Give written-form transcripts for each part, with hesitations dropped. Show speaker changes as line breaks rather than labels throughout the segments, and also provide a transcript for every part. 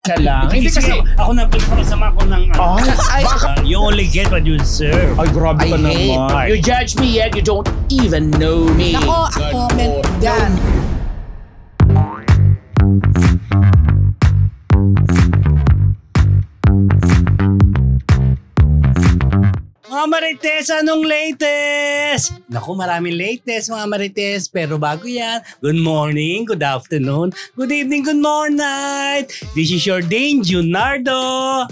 Siya lang.
Hindi kasi ako na pinakasama ko ng you only get what you deserve.
Ay, grabe ka
hate.
naman. You judge me yet you don't even know me.
Nako, a comment dyan.
Mga Marites, anong latest? Naku, maraming latest mga Marites. Pero bago yan, good morning, good afternoon, good evening, good morning. This is your Dane Junardo.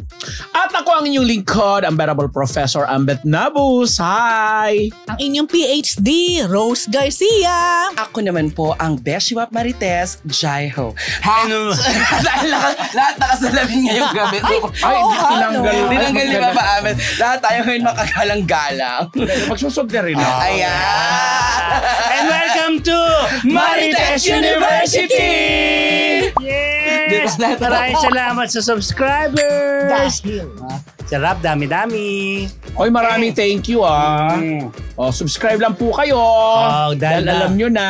At ako ang inyong lingkod, ang venerable Professor Ambet Nabus. Hi!
Ang inyong PhD, Rose Garcia.
Ako naman po ang Beshiwap Marites, Jaiho.
Ano?
Lahat nakasalamin ngayong gabi.
Ay,
Tinanggal ni Papa Amen. Lahat tayo ngayon makagalang-galang.
Magsusog na rin ako.
Ayan!
And welcome to
Marites University!
Yes! Maraming salamat sa subscribers. Sarap, dami-dami.
Oy, maraming thank you Oh, subscribe lang po kayo. Dahil alam nyo na.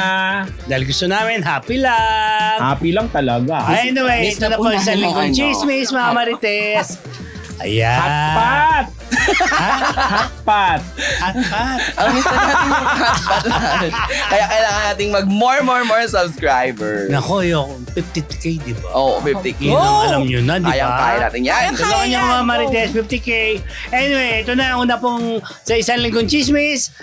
Dahil gusto namin, happy lang.
Happy lang talaga.
Anyway, ito na po sa Lingkod Chismis, mga Marites. Ayan.
Hotpot! Hotpot!
Hotpot.
Ang gusto natin yung hotpot lang. Kaya kailangan nating more subscribers.
Nako, yung 50k, di ba?
Oo, 50k.
Yun ang alam nyo na, di ba?
Kaya natin yan.
Tulungan niyo mga Marites, 50k. Anyway, ito na, una pong sa isang Lingkod Chismis.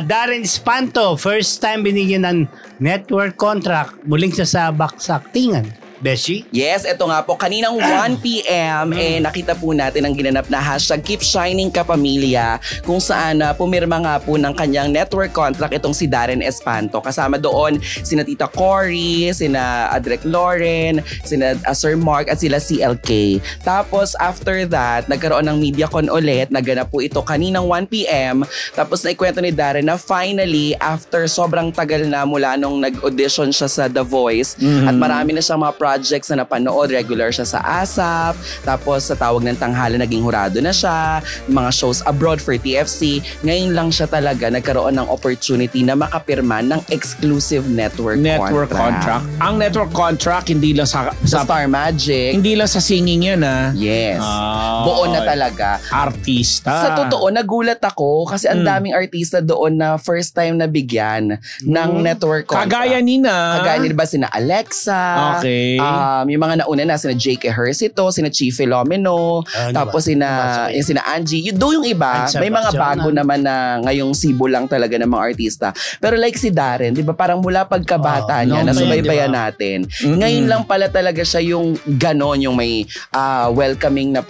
Darren Espanto, first time binigyan ng network contract muling sa Sabak sa aktingan. Beshi?
Yes, ito nga po. Kaninang 1 p.m. Nakita po natin ang ginanap na hashtag Keep Shining Kapamilya kung saan pumirma nga po ng kanyang network contract itong si Darren Espanto. Kasama doon sina Tita Cory, sina Adrek Lauren, sina Sir Mark at sila CLK. Tapos after that, nagkaroon ng MediaCon ulit. Naganap po ito kaninang 1 p.m. Tapos naikwento ni Darren na finally, after sobrang tagal na mula nung nag-audition siya sa The Voice at marami na siyang mga projects na napanood, regular siya sa ASAP, tapos sa Tawag ng Tanghala naging hurado na siya, mga shows abroad for TFC. Ngayon lang siya talaga nagkaroon ng opportunity na makapirma ng exclusive network contract.
Ang network contract hindi lang sa
Star Magic.
Hindi lang sa singing yan
Yes. Buo na talaga.
Artista.
Sa totoo, nagulat ako kasi ang daming artista doon na first time na bigyan ng network contract.
Kagaya nina
ba sina Alexa?
Okay.
Yung mga nauna na, sina J.K. Hersito, sina Chi Filomeno, tapos sina Angie. Yung iba, may mga bago naman na ngayong sibo lang talaga ng mga artista. Pero like si Darren, di ba parang mula pagkabata niya, nasubaybayan natin. Ngayon lang pala talaga siya yung ganon, yung may welcoming na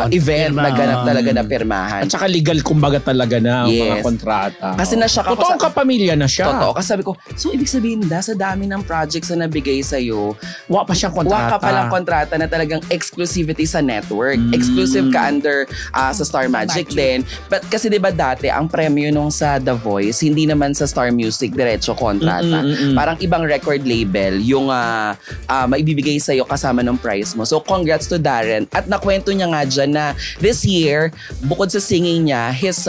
event na ganap talaga na pirmahan.
At saka legal kumbaga talaga na ang mga kontrata.
Kasi nashock ako.
Totoong kapamilya na siya.
Totoo. Kasi sabi ko, so ibig sabihin sa dami ng projects na nabigay sa'yo,
wala pa siyang kontrata.
Wala ka palang kontrata na talagang exclusivity sa network. Exclusive ka under sa Star Magic din. But kasi diba dati, ang premyo nung sa The Voice, hindi naman sa Star Music diretso kontrata. Parang ibang record label yung maibibigay sa'yo kasama ng price mo. So congrats to Darren. At nakwento niya nga dyan na this year, bukod sa singing niya, he's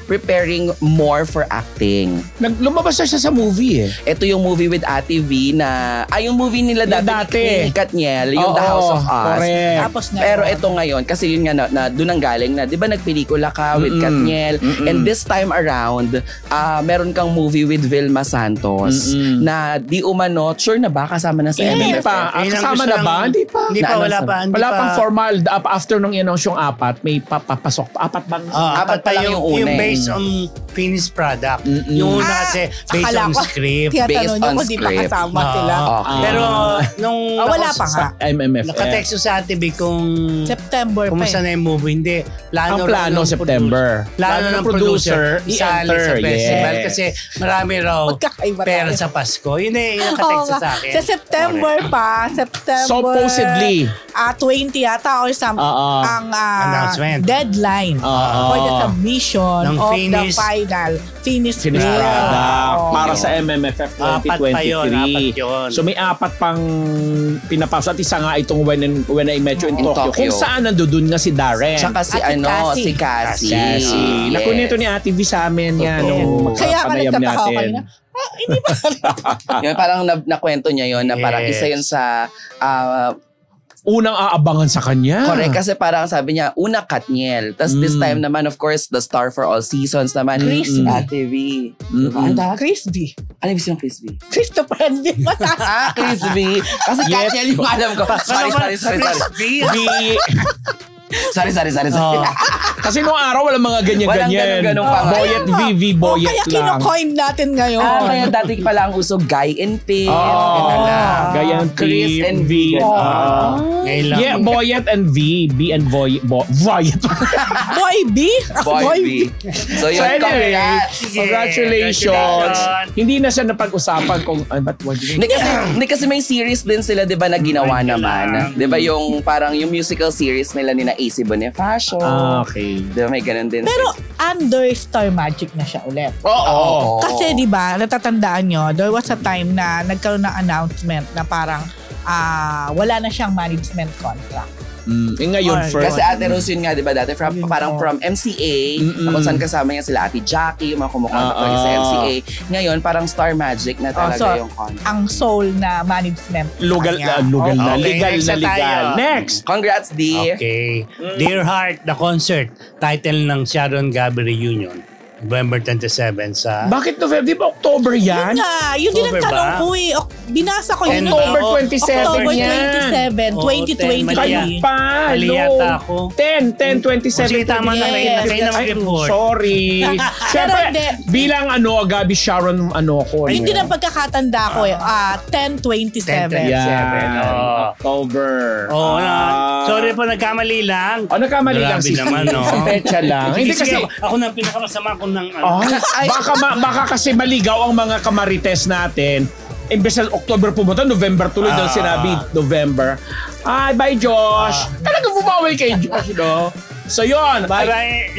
preparing more for acting.
Lumabas na siya sa movie
Ito yung movie with Ate V na, yung movie nila dati ni Katniel, yung The House of Us.
Correct.
Tapos na
Pero ito ngayon, kasi yun nga na doon ang galing na, di ba nagpelikula ka with Katniel? And this time around, meron kang movie with Vilma Santos na di umano, sure na ba kasama na sa MMFF?
Hindi pa. Kasama na ba? Hindi pa.
Wala pa.
Wala pang formal. After nung in-announce yung 4, may papasok. 4 bang?
4 pa lang yung una.
Yung based on finished product. Yung una kasi based on script.
Based on
script.
Di pa kasama sila.
Pero nung
wala pa nga.
MMFF.
Nakatext sa Ate B kung
September pa
kumusta na yung movie. Hindi.
Ang plano September.
Plano ng producer isali sa festival.
Yes.
Kasi marami raw pera sa Pasko. Yun yung nakatext sa akin.
Sa September pa. September.
Supposedly.
20 yata or something. Ang
announcement.
Deadline for the submission
ng
of
finish,
the final finished
product para sa MMFF 2023. So may 4 pang pinapasok. At isa nga itong When I Met You in Tokyo. Kung saan nandoon nga si Darren.
Tsaka si Cassie.
Nakunito ni Ate V sa amin yan.
Kaya ka nagtataka ko kanina. Hindi ba?
Yun, parang nakwento niya yon na parang isa yun sa
unang aabangan sa kanya.
Correct, kasi parang sabi niya, una Katniel. Tapos this time naman, of course, the star for all seasons naman, Ate V. Diba?
Chris V.
Ano yung gusto ng Chris V?
Christopher V.
Chris V. Kasi Katniel yung alam ko. Sorry. Sorry.
Kasi noong araw wala mga ganyan-ganyan.
Walang ganun pa.
Boyet V, Boyet
kaya
lang.
kino-coin natin ngayon.
Ngayon dati pala ang uso, Guy and Pin.
Guy and
Chris
Pin.
and V.
Yeah, Boyet and V. B and Voyet.
Boy B?
Boy V. So yun,
anyway,
congrats.
congratulations. Hindi na siya napag-usapan kung
Hindi kasi may series din sila, 'di ba, na ginawa naman. 'Di ba yung parang yung musical series nila ni na AC Bonifacio.
Okay.
'Di ba may ganun din.
Pero under Star Magic na siya ulit.
Oo.
Kasi 'di ba, natatandaan nyo, there was a time na nagkaroon ng announcement na parang wala na siyang management contract.
Ngayon first.
Kasi Ate Rose yun nga, di ba, dati parang from MCA, kung saan kasama niya sila Ate Jackie, yung mga kumukontak talaga sa MCA. Ngayon, parang Star Magic na talaga yung contract.
Ang soul na management.
Legal na. Next!
Congrats, D!
Okay. Dear Heart, the concert. Title ng Sharon Gabi Reunion. November 27 sa...
Bakit November? Di ba October yan?
Yun nga, yun din ang
October
tanong
ba?
ko eh. Binasa ko yun.
October 27
October
yan.
27, 2020.
Kayo pa.
Mali yata ako.
10-27.
Sige, tama na. Kayo na mag-report.
Sorry. Siyempre, bilang Gabi Sharon, ko.
Yun din ang pagkakatanda ko eh. 10-27.
October.
Sorry po, nagkamali lang.
Nagkamali lang.
Grabe naman, no?
Pecha lang.
Hindi kasi ako nang pinakamasama ko ng
baka kasi maligaw ang mga kamarites natin. Imbes na October pumunta, November tuloy dahil sinabi November. Bye Josh. Talaga bumawal kay Josh, no? So yun,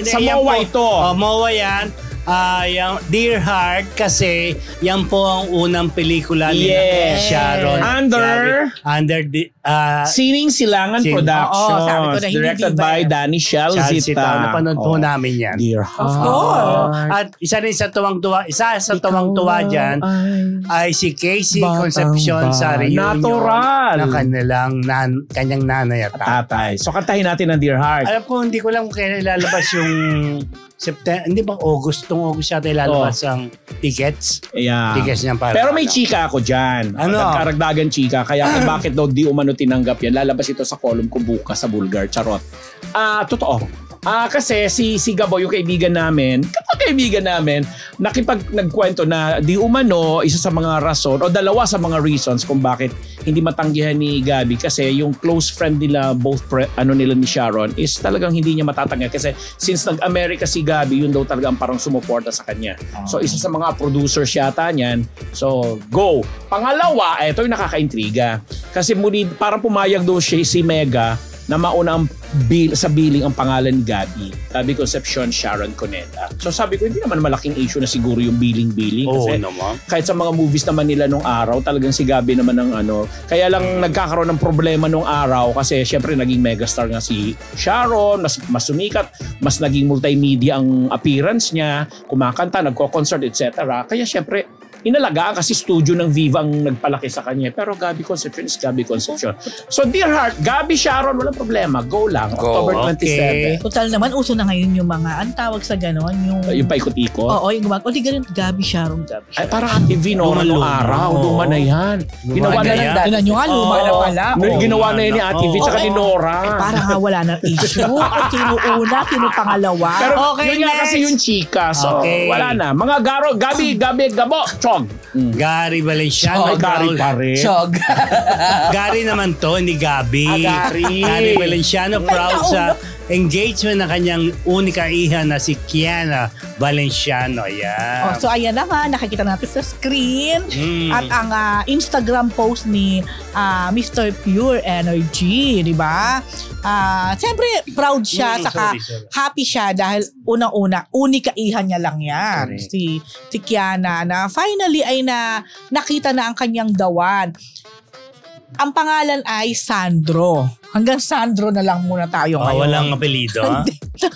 sa MOA ito.
MOA yan. Yung Dear Heart kasi yan po ang unang pelikula ni Sharon. Under the
Sining Silangan Productions.
Sabi ko na,
directed by Danny Shelzita.
Napanood po namin yan.
Dear Heart.
Of course.
At isa sa tuwang-tuwa dyan ay si Casey Concepcion sa reunion ng kanyang nanay at tatay.
So kantahin natin ang Dear Heart.
Alam ko, hindi ko lang kung kailan ilalabas yung September, hindi ba August yata ilalabas ang tickets?
Yeah.
Tickets niyan para.
Pero may chika ako dyan.
Ano?
Nagkaragdagan chika. Kaya bakit daw di umano tinanggap yan? Lalabas ito sa column ko bukas sa Bulgar. Charot. Totoo. Kasi si Gabo, yung kaibigan namin, nagkwento na di umano, isa sa mga rason, o dalawa sa mga reasons kung bakit hindi matanggihan ni Gabi kasi yung close friend nila, both nila ni Sharon, is talagang hindi niya matatanggihan kasi since nag-America si Gabi, yun daw talaga ang parang sumuporta sa kanya. So isa sa mga producers yata niyan. So go. Pangalawa, ito yung nakakaintriga. Kasi muli, parang pumayag daw si Mega na mauna sa billing ang pangalan ni Gabi. Gabi Concepcion, Sharon Cuneta. So sabi ko, hindi naman malaking issue na siguro yung billing-billing. Kasi kahit sa mga movies naman nila nung araw, talagang si Gabi naman ang Kaya lang nagkakaroon ng problema nung araw kasi syempre naging megastar nga si Sharon, mas sumikat, mas naging multimedia ang appearance niya, kumakanta, nagko-concert, etc. Kaya syempre, inalagaan kasi studio ng Viva ang nagpalaki sa kanya. Pero Gabi Concepcion is Gabi Concepcion. So Dear Heart, Gabi Sharon, walang problema. Go lang. October 27.
Total naman, uso na ngayon yung mga, ang tawag sa gano'n,
yung paikot-ikot?
Oo, yung gumagawa. O di ganun, Gabi Sharon.
Ay, parang TV noong araw. Luma na yan. Ginawa na yan.
Tinan nyo nga, luma na pala.
Ginawa na yan ni Ate V tsaka ni Nora.
Parang nga wala na issue. Kung sino una, sino pangalawa.
Pero yun nga kasi yung chika. So wala na. Mga Gabo, Chog.
Gary Valenciano.
Gary pa rin.
Chog.
Gary naman to, ni Gabi. Gary Valenciano, proud sa engagement ng kanyang unika iha na si Kiana Valenciano. Ayan.
So ayan na nga, nakikita natin sa screen. At ang Instagram post ni Mr. Pure Energy, di ba? Siyempre, proud siya, saka happy siya dahil unang-una, unika iha niya lang yan. Si Kiana na finally ay nakita na ang kanyang dawan. Ang pangalan ay Sandro. Hanggang Sandro na lang muna tayo ngayon.
Walang apelido, ha?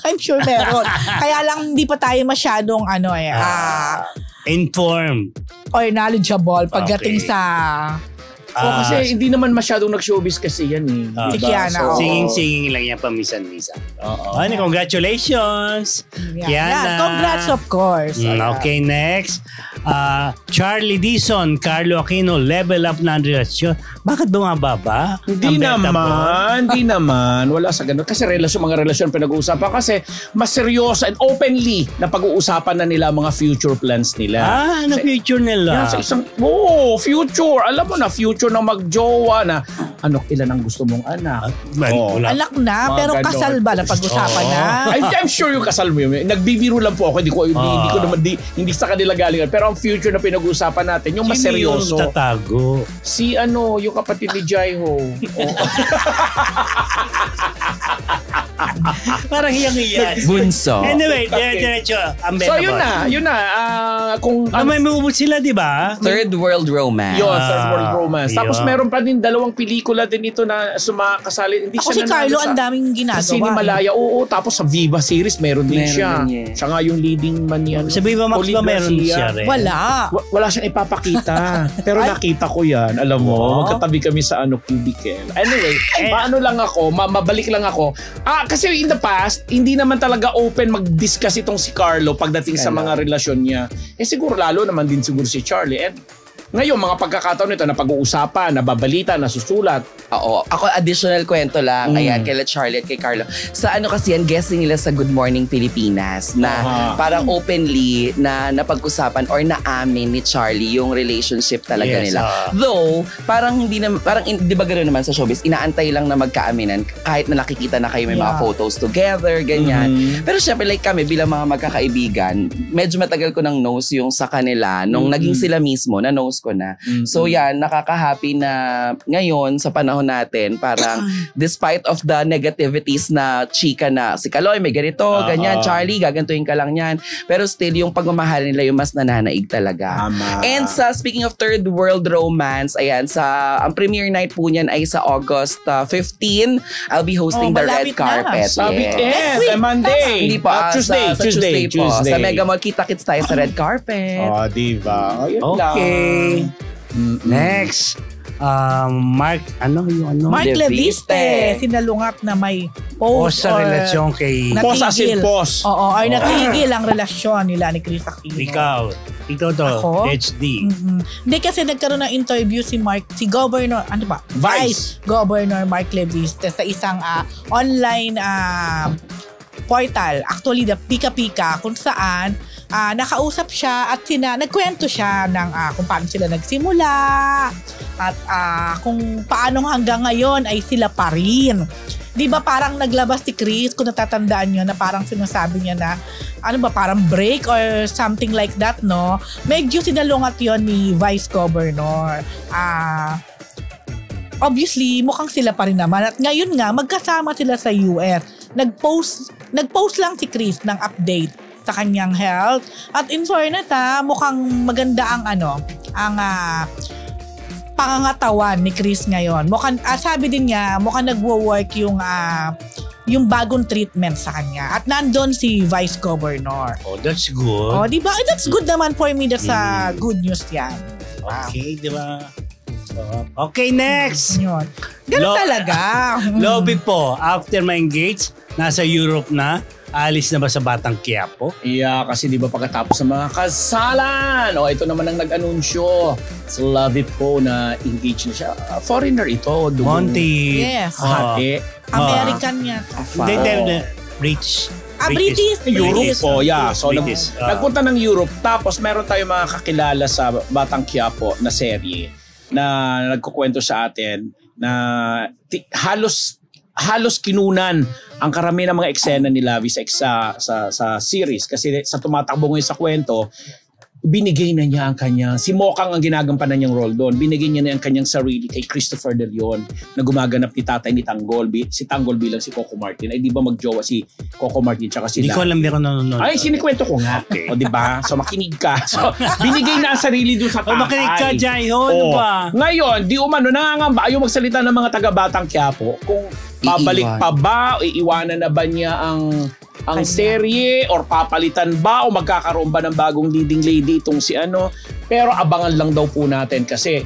I'm sure meron. Kaya lang hindi pa tayo masyadong informed
informed
or knowledgeable pagdating sa
Kasi hindi naman masyadong nag-showbiz kasi yan eh.
Si Kiana,
Singing lang yan pamisan-misan.
Oo.
Congratulations! Kiana.
Congrats, of course.
Okay, next. Charlie Dizon, Carlo Aquino, level up na ang relasyon. Bakit bumababa?
Hindi naman. Wala sa ganun. Kasi mga relasyon pinag-uusapan kasi mas seryoso and openly na pag-uusapan na nila mga future plans nila.
Ano future nila?
Sa isang, future. Alam mo na, future na magjowa na, ilan ang gusto mong anak?
Alak na, pero
ganon.
kasal ba na pag-usapan na?
I'm sure yung kasal mo yun. Nagbibiro lang po ako. Hindi sa kanila galingan. Pero ang future na pinag-uusapan natin, yung mas seryoso.
Sino yung tatago?
Si yung kapatid ni Jaiho.
Parang hiyang-hiyan.
Bunso.
Anyway, diretso.
So yun na. Kung
may move sila, di ba?
Third World Romance.
Yun, Third World Romance. Tapos meron pa din 2 pelikula din ito na sumakasali. Hindi
Ako
siya
si Carlo, ang daming ginagawa.
Sa Cinemalaya, oo. Tapos sa Viva series, meron din siya. Siya nga yung leading man yan.
Sa Viva Max ba meron siya rin?
Wala
siyang ipapakita. Pero nakita ko yan. Alam mo, magkatabi kami sa cubicle. Anyway, mabalik lang ako. Kasi in the past, hindi naman talaga open mag-discuss itong si Carlo pagdating sa mga relasyon niya. Siguro lalo naman din siguro si Charlie. Ngayon, mga pagkakataon nito na pag-uusapan, nababalita, nasusulat.
Oo. Ako, additional kwento lang. Ayan, kay Charlie at kay Carlo. Sa kasi yan, guessing nila sa Good Morning Pilipinas na parang openly na napag-usapan or naamin ni Charlie yung relationship talaga nila. Though, parang di ba gano'n naman sa showbiz, inaantay lang na magkaaminan kahit na nakikita na kayo may mga photos together, ganyan. Pero syempre, like kami, bilang mga magkakaibigan, medyo matagal ko nang knows yung sa kanila nung naging sila mismo, na knows ko na. So yan, nakaka-happy na ngayon sa panahon natin, parang despite of the negativities na chika na si Kaloy may ganito, ganyan, Charlie, gagantuin ka lang yan. Pero still, yung pagmamahal nila yung mas nananaig talaga. And speaking of Third World Romance, ayan, ang premiere night po niyan ay sa August 15. I'll be hosting the red carpet.
Monday.
Hindi pa, Tuesday po. Sa Mega Mall, kita-kits tayo sa red carpet.
Diba?
Okay. Next. Mark
Leviste. Sinalungat na may post
sa relasyon kay...
Post as in post.
Oo, ay natigil ang relasyon nila ni Chris Aquino.
Ikaw to,
Ako?
HD.
Hindi kasi nagkaroon ng interview si Governor, Vice Governor Mark Leviste sa isang online portal. Actually, the Pika Pika, kung saan nakausap siya at nagkwento siya ng kung paano sila nagsimula at kung paano hanggang ngayon ay sila pa rin. Di ba parang naglabas si Chris, kung natatandaan nyo, na parang sinasabi niya na parang break or something like that, no? Medyo sinalungat yon ni Vice Governor. Obviously, mukhang sila pa rin naman. At ngayon nga, magkasama sila sa US. Nag-post lang si Chris ng update sa kanyang health. At in fairness, mukhang maganda ang pangangatawan ni Chris ngayon. Mukhang, sabi din niya, mukhang nagwo-work yung bagong treatment sa kanya. At nandun si Vice Governor.
Oh, that's good.
Oh, diba? That's good naman for me. That's good news yan.
Okay, diba? Okay, next.
Yun. Ganun talaga.
Lobby po, after ma-engage, nasa Europe na. Alis na ba sa Batang Quiapo?
Yeah, kasi di ba pagkatapos sa mga kasalan, ito naman ang nag-anunsyo sa Love It po na engaged na siya. Foreigner ito.
Monty.
Yes.
Hati.
American niya.
British.
British.
Europe po, yeah. So,
British.
Nagpunta ng Europe. Tapos meron tayo mga kakilala sa Batang Quiapo na serye na nagkukwento sa atin na halos kinunan ang karamihan ng mga eksena ni Lavi sa series kasi sa tumatakbo ngayon sa kwento, binigay na niya ang kanyang, si Mokang ang ginagampanan niyang role doon, binigay niya na ang kanyang sarili kay Christopher De Leon na gumaganap ni tatay ni Tanggol, si Tanggol bilang si Coco Martin. Ay di ba magjowa si Coco Martin tsaka si
Hindi ko alam, meron nanonood.
Ay, sinikwento ko nga.
Okay.
O di ba? So makinig ka. So binigay na ang sarili doon sa tatay.
Makinig ka, Jaiho. Ano ba?
Ngayon, di umano, nangangamba, ayaw magsalita ng mga taga-Batang Quiapo kung babalik pa ba o iiwanan na ba niya ang serye or papalitan ba o magkakaroon ba ng bagong leading lady itong si Pero abangan lang daw po natin kasi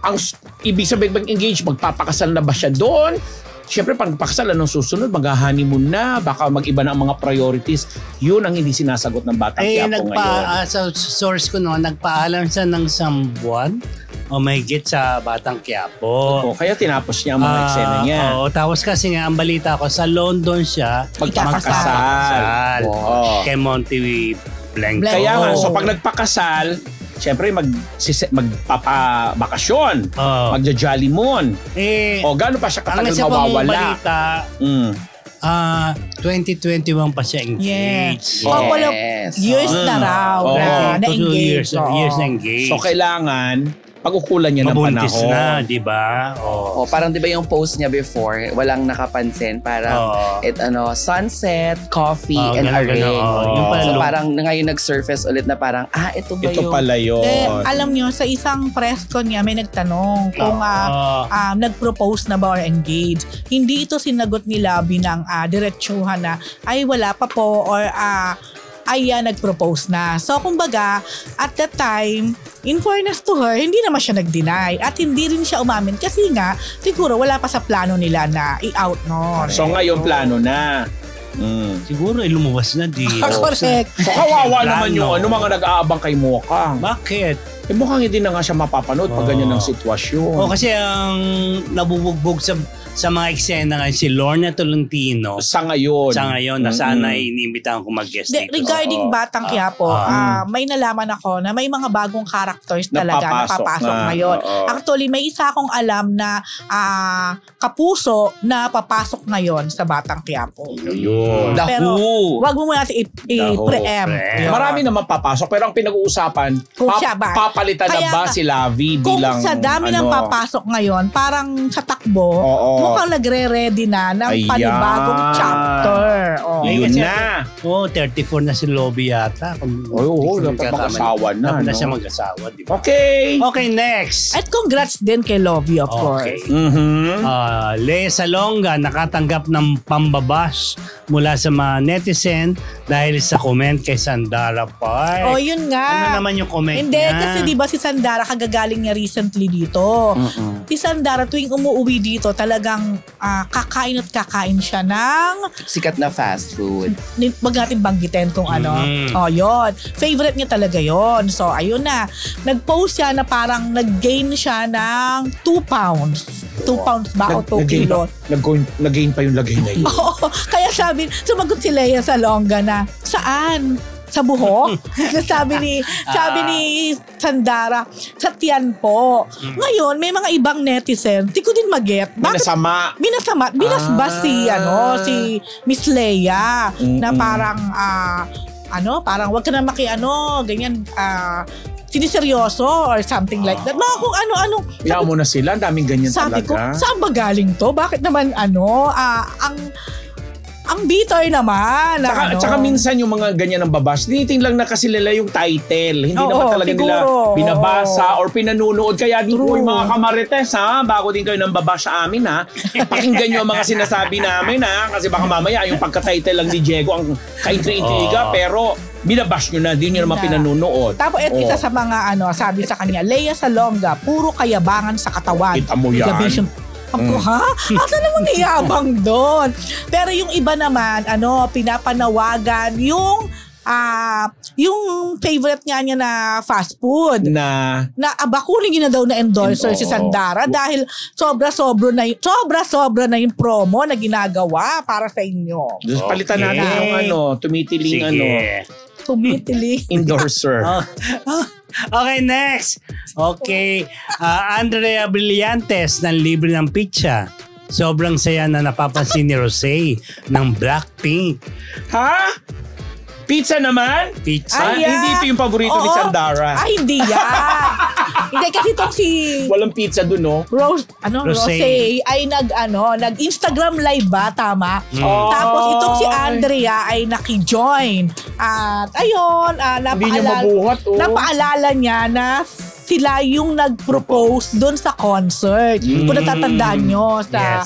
ang ibig sabihin bang engage, magpapakasal na ba siya doon? Siyempre, pag pakasal, anong susunod? Mag-honeymoon na, baka mag-iba na ang mga priorities. Yun ang hindi sinasagot ng Batang Quiapo ngayon.
Sa source ko noon, nagpaalam siya ng isang buwan o mahigit sa Batang Quiapo.
Kaya tinapos niya ang mga eksena niya.
Oo, tapos kasi nga, ang balita ko, sa London siya
magpapakasal.
Kay Monty Blanco.
Kaya nga, so pag nagpakasal, siyempre magpapabakasyon, magja-jolly moon. Gaano pa siya katagal mawawala?
Ang isa 2021 pa siya engaged.
Couple of years na raw na-engage.
Years na engaged.
So kailangan pag-ukulan niya ng panahon.
Mabuntis na, di ba?
Parang di ba yung post niya before, walang nakapansin, parang sunset, coffee, and a ring. So parang ngayon nag-surface ulit na parang, ito ba
ito pala yun.
Alam niyo, sa isang press con niya, may nagtanong kung nag-propose na ba or engaged. Hindi ito sinagot ni Labi ng diretsuhan na, ay wala pa po or nag-propose na. So, kumbaga, at that time, in fairness to her, hindi naman siya nag-deny at hindi rin siya umamin kasi nga, siguro wala pa sa plano nila na i-out nun.
So, ngayon plano na.
Siguro lumabas na din.
Correct.
So, kawawa naman yung mga nag-aabang kay Mokang.
Bakit?
Mukhang hindi na nga siya mapapanood pag ganyan ang sitwasyon.
Kasi ang nabubugbog sa mga eksena ngayon si Lorna Tolentino.
Sa ngayon
na sana inimbitahan ko mag-guest dito.
Regarding Batang Quiapo, may nalaman ako na may mga bagong characters talaga napapasok ngayon. Actually, may isa akong alam na kapuso na papasok ngayon sa Batang Quiapo.
Yun.
Pero wag mo muna natin i-preempt.
Marami naman papasok pero ang pinag-uusapan,
kung siya ba?
Papalitan na ba si Lavi bilang
kung sa dami ng papasok ngayon, parang sa takbo, mukhang nagre-ready na ng panibagong chapter.
Yun na.
34 na si Lobby yata.
Dapat mag-asawa na.
Dapat na siya mag-asawa. Diba?
Okay,
next.
At congrats din kay Lobby, of course.
Lea Salonga nakatanggap ng pambabash mula sa mga netizen dahil sa comment kay Sandara Park.
Yun nga.
Ano naman yung comment
Hindi,
niya?
kasi diba si Sandara kagagaling niya recently dito. Si Sandara tuwing umuwi dito talagang kakain siya ng
sikat na fast food.
Wag natin banggitin kung ano. Yun. Favorite niya talaga yon. So, ayun na. Nag-post siya na parang nag-gain siya ng 2 pounds. 2 pounds ba o 2 kilos?
Nag-gain pa yung lagay na yun.
Kaya sumagot si Lea Salonga na, saan? Sa buhok? sabi ni Sandara, sa tiyan po. Ngayon, may mga ibang netizen, di ko din mag-get.
Minasama.
Binasbas si Miss Lea na parang, parang wag ka na ganyan, siniseryoso or something like that. Mga kung ano-ano.
Kaya mo na sila, daming ganyan
sabi
talaga.
Sabi ko, saan ba galing to? Bakit naman ang bitter naman.
Tsaka minsan yung mga ganyan ng babash, tinitingnan lang na kasi nila yung title. Hindi naman talaga nila binabasa or pinanunood. Kaya din po yung mga kamarites, bago din kayo ng babash sa amin, pakinggan nyo ang mga sinasabi namin, kasi baka mamaya yung pagka-title lang ni Diego ang kaintriga, pero binabash nyo na, di nyo naman pinanunood.
Tapos isa sa mga sabi sa kanya, Lea Salonga, puro kayabangan sa katawan.
Kita mo yan.
Ako, asa namang iyabang doon? Pero yung iba naman, pinapanawagan yung favorite niya na fast food na kunin niya na daw na endorser si Sandara dahil sobra-sobra na yung promo na ginagawa para sa inyo.
Just palitan natin yung tumitiling endorser.
Okay, next. Okay. Andrea Brillantes ng Libre ng Pizza. Sobrang saya na napapansin ni Rosé ng Blackpink.
Pizza naman?
Pizza?
Hindi ito yung paborito ni Sandara.
Hindi yan. Hindi kasi itong si
walang pizza dun, no?
Rosé ay nag-Instagram live ba? Tama? Tapos itong si Andrea ay naki-join. At ayun,
Hindi niya mabuhat,
napaalala niya na sila yung nag-propose doon sa concert. Kung natatandaan nyo sa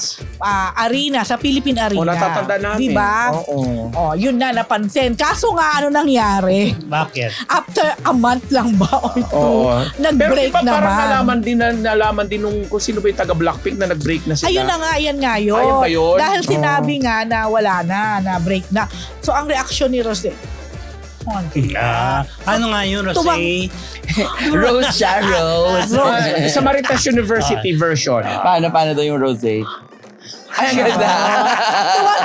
arena, sa Philippine Arena.
Natatandaan namin.
Diba?
Oo.
Yun na, napansin. Kaso nga, ano nangyari?
Bakit?
After a month lang ba or two, nag-break
Pero
naman.
Parang nalaman din nung kung sino ba yung taga-Blackpink na nag-break na sila.
Ayun na nga, yan nga yun.
Ayun ba yun?
Dahil sinabi nga na wala na break na. So, ang reaksyon ni Rose,
Ano nga yun, Rosé?
Rose siya, Rose.
Sa Marites University version.
Paano daw yung Rose? Ay, ang ganda.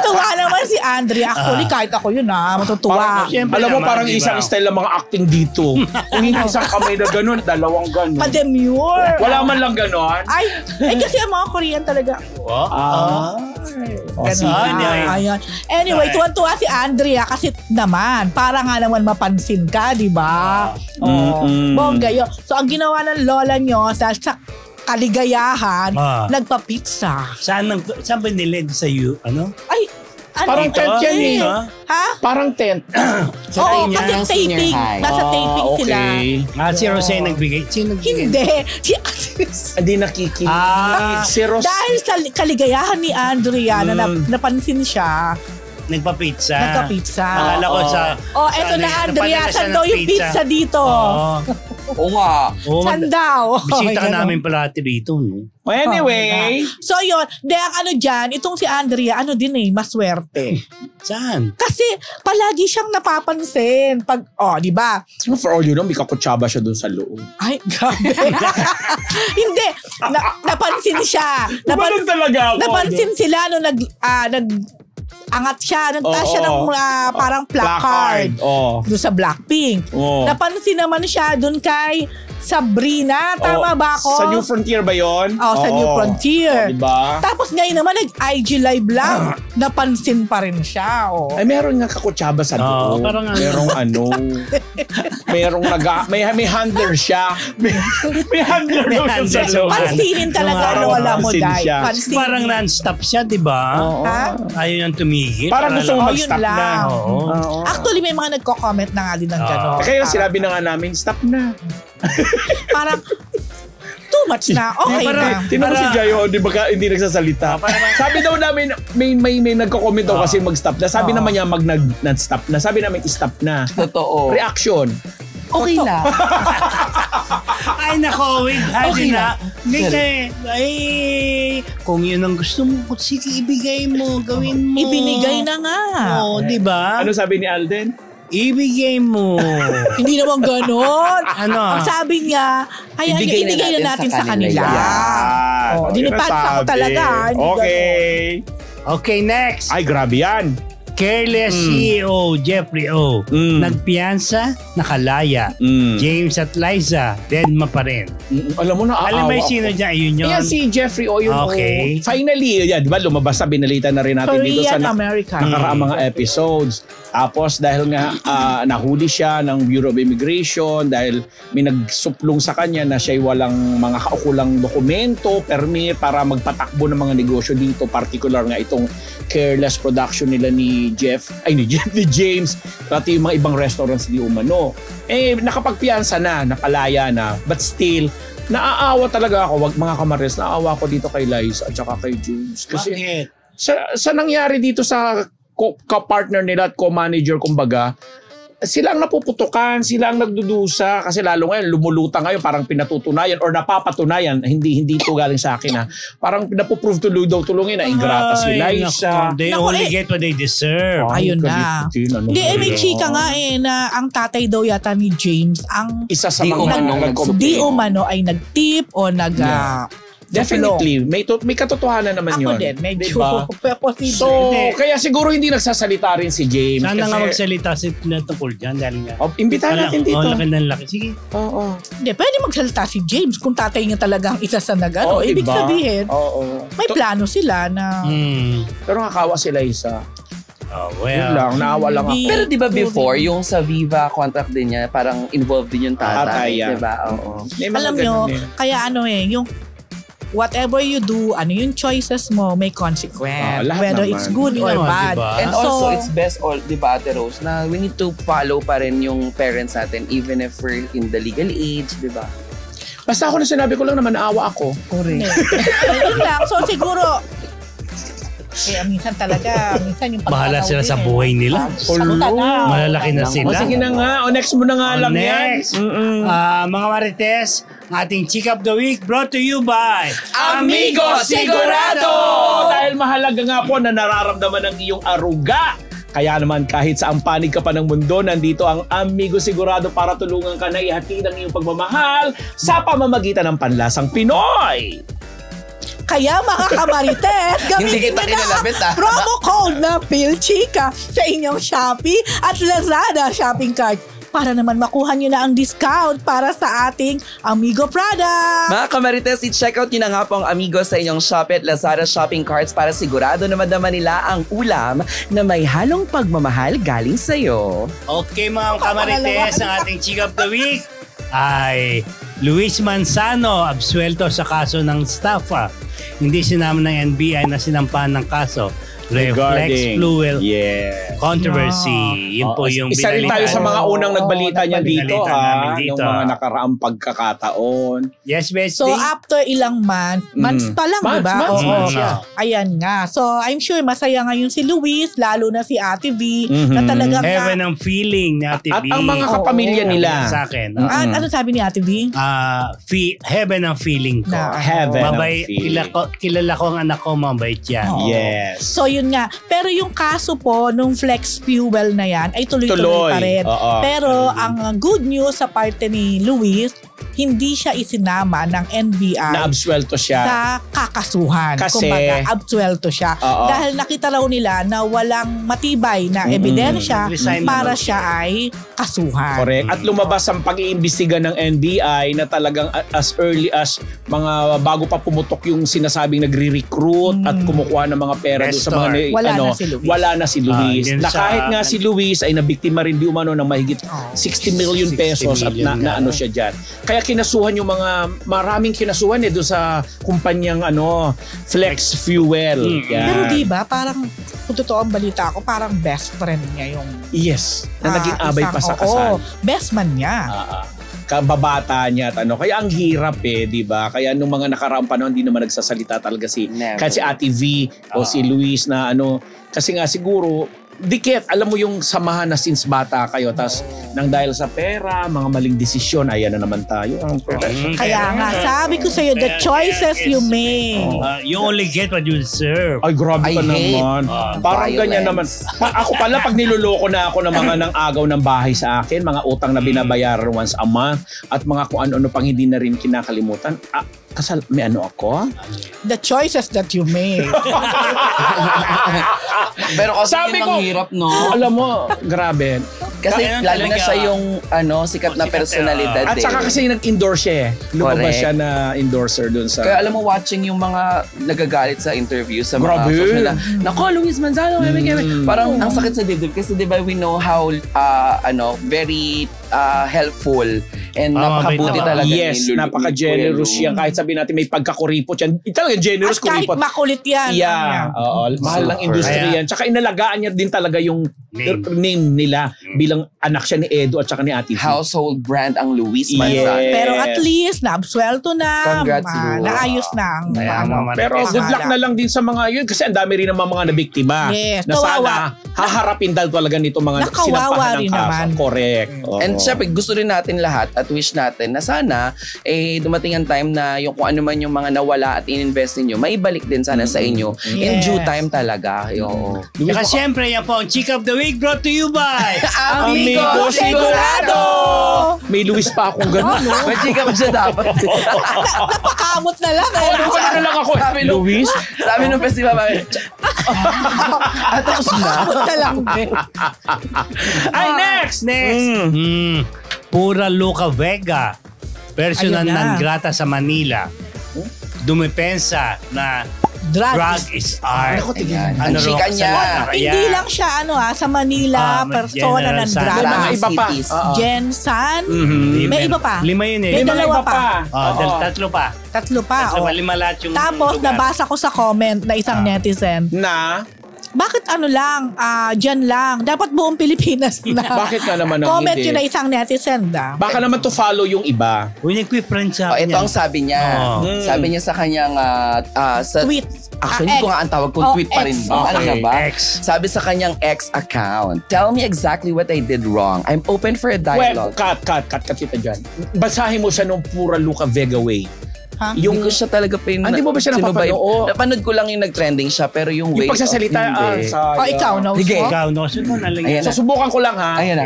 Tuwa naman si Andrea. Actually, kahit ako yun matutuwa.
Alam mo, parang isang style ng mga acting dito. Kung hindi isang kamay na gano'n, dalawang gano'n.
Pa-demure.
Wala man lang gano'n.
Ay, kasi ang mga Korean talaga. Ganun. Anyway, tuwan-tuwa si Andrea kasi naman, para nga naman mapansin ka, di ba? Bongga yun. So, ang ginawa ng lola nyo sa kaligayahan, nagpa-pizza.
Saan ba nilid sa ano?
Ay,
parang tent yan
Ha?
Parang tent.
Oo, kasi taping. Nasa taping sila.
Si Rosé nagbigay. Sino nagbigay?
Hindi.
Hindi nakikinig. Si Rosé.
Dahil sa kaligayahan ni Andrea na napansin siya,
Nagpa-pizza.
Akala
ko sa...
eto na Andrea, saan daw yung pizza dito?
Oo nga.
Saan daw?
Bisita ka namin palati dito. No?
Anyway.
So yun, ang ano dyan, itong si Andrea, maswerte.
Saan?
Kasi palagi siyang napapansin. Pag, di ba?
For all you know, may kakutsaba siya dun sa loob.
Ay, gabi. Hindi. Napansin siya.
Talaga ako.
Napansin sila nung angat siya, nagtaas siya ng parang placard doon sa Blackpink. Napansin naman siya doon kay Sabrina, tama ba ako?
Sa New Frontier ba yun?
Sa New Frontier.
Diba?
Tapos ngayon naman nag-IG live lang. Napansin pa rin siya.
Ay, meron nga kakutsaba sa loob. Merong may handler siya. May handler daw siya sa loob.
Pansinin talaga lola mo, Day.
Parang non-stop siya, diba? Ayaw niyang tumigil.
Parang gusto mo mag-stop na.
Actually, may mga nagko-comment na nga din ng gano'n.
Kaya sinabi na nga namin, stop na.
Parang too much na. Okay na.
Tinan mo si Jayo, di ba hindi nagsasalita? Sabi daw namin, may nagko-comment daw kasi mag-stop na. Sabi naman niya nag-stop na. Sabi namin, stop na.
Totoo.
Reaction.
Okay na.
Ay, nako, wait. Okay na. Kung yun ang gusto mo, sige, ibigay mo, gawin mo.
Ibinigay na nga.
Oo, di ba?
Ano sabi ni Alden?
Ibigay mo.
Hindi naman ganon.
Ano?
Ang sabi niya, ibigay na natin sa kanila. Dinipansa ko talaga.
Okay.
Okay, next.
Ay, grabe yan.
Careless CEO Jeffrey O. Nagpiyansa, nakalaya. James at Liza, deadma pa rin.
Alam mo na,
alam mo yung sino dyan? Ayun yun.
Yan si Jeffrey O. Yung finally, yan, diba, lumabas na binalita na rin natin dito sa nakaraang mga episodes. Tapos dahil nga nahuli siya ng Bureau of Immigration dahil may nagsuplong sa kanya na siya'y walang mga kaukulang dokumento, permit para magpatakbo ng mga negosyo dito. Particular nga itong Careless production nila ni James, pati yung mga ibang restaurants di umano. Nakapagpiyansa na, nakalaya na, but still, naaawa talaga ako, mga kamares, naaawa ako dito kay Liza at saka kay James. Kasi sa nangyari dito sa ka-partner nila at co-manager, kumbaga, sila ang napuputukan, sila ang nagdudusa kasi lalo ngayon lumulutang ngayon parang pinatutunayan or napapatunayan, hindi ito galing sa akin parang napuprove tulungin na ingrata si Liza.
They only get what they deserve.
Ayun na. Hindi, may chika nga na ang tatay daw yata ni James ang
isa sa mga
di umano ay nag-tip o
Definitely. May katotohanan naman yun.
Ako din. Medyo posible.
So, kaya siguro hindi nagsasalita rin si James.
Sana nga magsalita si tungkol dyan dahil nga.
Imbitahan natin dito.
Laki ng laki. Sige.
Oo.
Hindi, pwede magsalita si James kung tatay niya talagang isa sa nagano. Ibig sabihin, may plano sila na...
Pero nakawa sila isa. Yun lang, naawa lang ako.
Pero di ba before, yung sa Viva contract din niya, parang involved din yung tatay. Di ba? Oo.
Alam nyo, kaya yung whatever you do, yung choices mo, may consequence. Whether naman. It's good or bad.
Diba? And also, it's best, di ba, Ate Rose, na we need to follow pa rin yung parents natin even if we're in the legal age, di ba?
Basta ako na sinabi ko lang naman, naawa ako.
Correct. Yun lang. So siguro, minsan yung
Bahala sila sa buhay nila. Malalaki na sila.
O sige na nga. O next mo na nga lang
next.
yan.
Mga Marites, ating Chick of the Week brought to you by
Amigo Sigurado!
Dahil mahalaga nga po na nararamdaman ng iyong aruga. Kaya naman kahit sa panig ka pa ng mundo, nandito ang Amigo Sigurado para tulungan ka na ihatid ang iyong pagmamahal sa pamamagitan ng panlasang Pinoy.
Kaya mga kamarites,
Hindi
gamitin
kita
nyo na
kinalapit,
ang promo code na PhilChica sa inyong Shopee at Lazada shopping cart para naman makuha nyo na ang discount para sa ating Amigo product.
Mga kamarites, i-check out nyo na nga po ang Amigo sa inyong Shopee at Lazada shopping carts para sigurado na madama nila ang ulam na may halong pagmamahal galing sa'yo.
Okay mga kamarites, ang ating Chick of the Week ay Luis Manzano, absuelto sa kaso ng staffa. Hindi sinama ng NBI na sinampahan ng kaso. Reflex fuel controversy. Yun po yung
isa rin tayo sa mga unang nagbalita niya dito, ha?
dito.
Yung mga nakaraang pagkakataon.
Yes, Bestie.
So after ilang months pa lang, di ba?
Months
siya.
Ayan nga. So I'm sure masaya ngayon si Luis, lalo na si Ate V, na talagang
Heaven ang feeling ni Ate
At
V.
ang mga kapamilya nila.
Sa akin.
Ano sabi ni Ate V?
Heaven ang feeling ko.
Heaven ang
Mabay,
feeling.
kilala ko ang anak ko, mabait yan.
Yes.
So yun nga. Pero yung kaso po nung flex fuel na yan ay tuloy-tuloy pa rin. Pero ang good news sa parte ni Luis, hindi siya isinama ng NBI
Na-absuelto siya.
sa kakasuhan.
Kasi-
Kumbaga, absuelto siya. Dahil nakita raw nila na walang matibay na ebidensya
Resign na
para
daw
siya ay kasuhan.
Correct. At lumabas ang pag-iimbestiga ng NBI na talagang as early as mga bago pa pumutok yung sinasabing nagre-recruit at kumukuha ng mga pera doon sa mga
Wala na si Luis.
Wala na si Luis.
yun
Na
sa-
kahit nga si Luis ay nabiktima rin di umano ng mahigit 60 million
60
pesos at
million
na ano siya diyan. Kaya kinasuhan yung maraming kinasuhan doon sa kumpanyang Flex Fuel. Yan.
Pero di ba parang kung totoo ang balita ko, parang best friend niya yung
Yes, na naging abay pa sa kasal.
Best man niya.
Kababata niya at kaya ang hirap di ba? Kaya nung mga nakaraang panahon hindi naman nagsasalita talaga kahit si Ate V o si Luis na kasi nga siguro dikit, alam mo yung samahan na since bata kayo, tas nang dahil sa pera, mga maling desisyon, ayan na naman tayo.
Kaya nga, sabi ko sa'yo, the choices you make.
You only get what you deserve.
Ay, grabe ka
I hate
naman. Parang
violence.
ganyan naman. Ako pala, pag niloloko na ako ng mga nang agaw ng bahay sa akin, mga utang na binabayaran once a month, at mga kung ano-ano pang hindi na rin kinakalimutan, kasal, may ako?
The choices that you make.
Pero kasi
Sabi
yun
ko,
ang hirap, no?
Alam mo, grabe.
Kasi
Kaya
lalo na
talaga-
siya yung sikat na
sikat
personalidad.
At saka kasi nag-endorse siya Lumabas
Correct.
siya na endorser dun sa...
Kaya alam mo, watching yung mga nagagalit sa interview sa mga
Grabe.
social media. Nako, Luis Manzano, parang ang sakit sa dibdib kasi di ba we know how very helpful and napakabuti
mabait
talaga
Yes,
ni
napaka-generous
Kuya Lu.
siya. Kahit sabihin natin may pagkakuripot yan. Talaga generous
At kahit
kuripot.
makulit yan.
Yeah, oo. Mahal ng
Super.
industriya
Kaya-
yan. Tsaka inalagaan niya din talaga yung name nila bilang anak siya ni Edo at saka ni Ate V.
Household brand ang Luis
Yes.
Manzano.
Pero at least, naabsuelto na.
Congrats, Lu.
Naayos na ang
Kaya mga
Pero
Marites,
good luck na lang din sa mga yun kasi ang dami rin naman mga nabiktima.
Yes,
na sana
kawawa.
haharapin dahil talaga nito mga
Nakawawa
sinampahan ng
rin
kaso.
naman.
Correct. Oo.
And syempre, gusto rin natin lahat at wish natin na sana dumating ang time na yung kung ano man yung mga nawala at in-invest ninyo, maibalik din sana sa inyo in
Yes.
due time talaga. Oo.
Saka siyempre, yan po ang Chick of the Week brought to you by
Amigo Sigurado! May Luis pa akong ganun, no?
May chika pa siya dapat.
Napakamot na lang eh.
Ano na lang ako?
Sabi nung-
Luis?
Sabi nung festival, at tapos na.
Napakamot na lang.
Ay, next!
Pura Luca Vega, personal
Ayun na.
non grata sa Manila. Dumepensa na drug is art.
Ayan. Ang
Ano
chika
raw,
niya.
kasalanan.
Hindi
Ayan.
lang siya sa Manila, persona
general
ng
sa-
drama.
Wala
Mga iba pa.
cities.
Oo.
Jensan,
Mhm.
may iba pa.
5 yun eh.
May
May mga
dalawa
iba pa. Oo.
Tatlo pa.
Tatlo pa.
Tatlo
oh.
pa, 5 lahat yung
Tapos
lugar.
nabasa ko sa comment na isang netizen,
Na?
bakit ano lang, dyan lang. Dapat buong Pilipinas na.
Bakit ka naman ang
Comment
hindi?
yun na isang netizen
Baka naman to follow yung iba.
Uy, nag-friend sa
Ito ang sabi niya. Sabi niya sa kanyang sa
tweet.
Actually, hindi ko nga ang tawag kung tweet pa rin ba? Ano na ba?
X.
Sabi sa kanyang ex account, tell me exactly what I did wrong. I'm open for a
Well,
dialogue.
cut kita dyan. Basahin mo siya nung pura Luca Vega way.
Ha?
Yung ko siya talaga
Hindi mo ba siya
sino
napapanood?
Napanood ko lang yung nag-trending siya, pero yung way
Yung pagsasalita,
hindi.
Ikaw, no?
Sige.
Ikaw, no? Sino na lang
Ayan
yan?
na.
Susubukan ko lang ha.
Ayan na.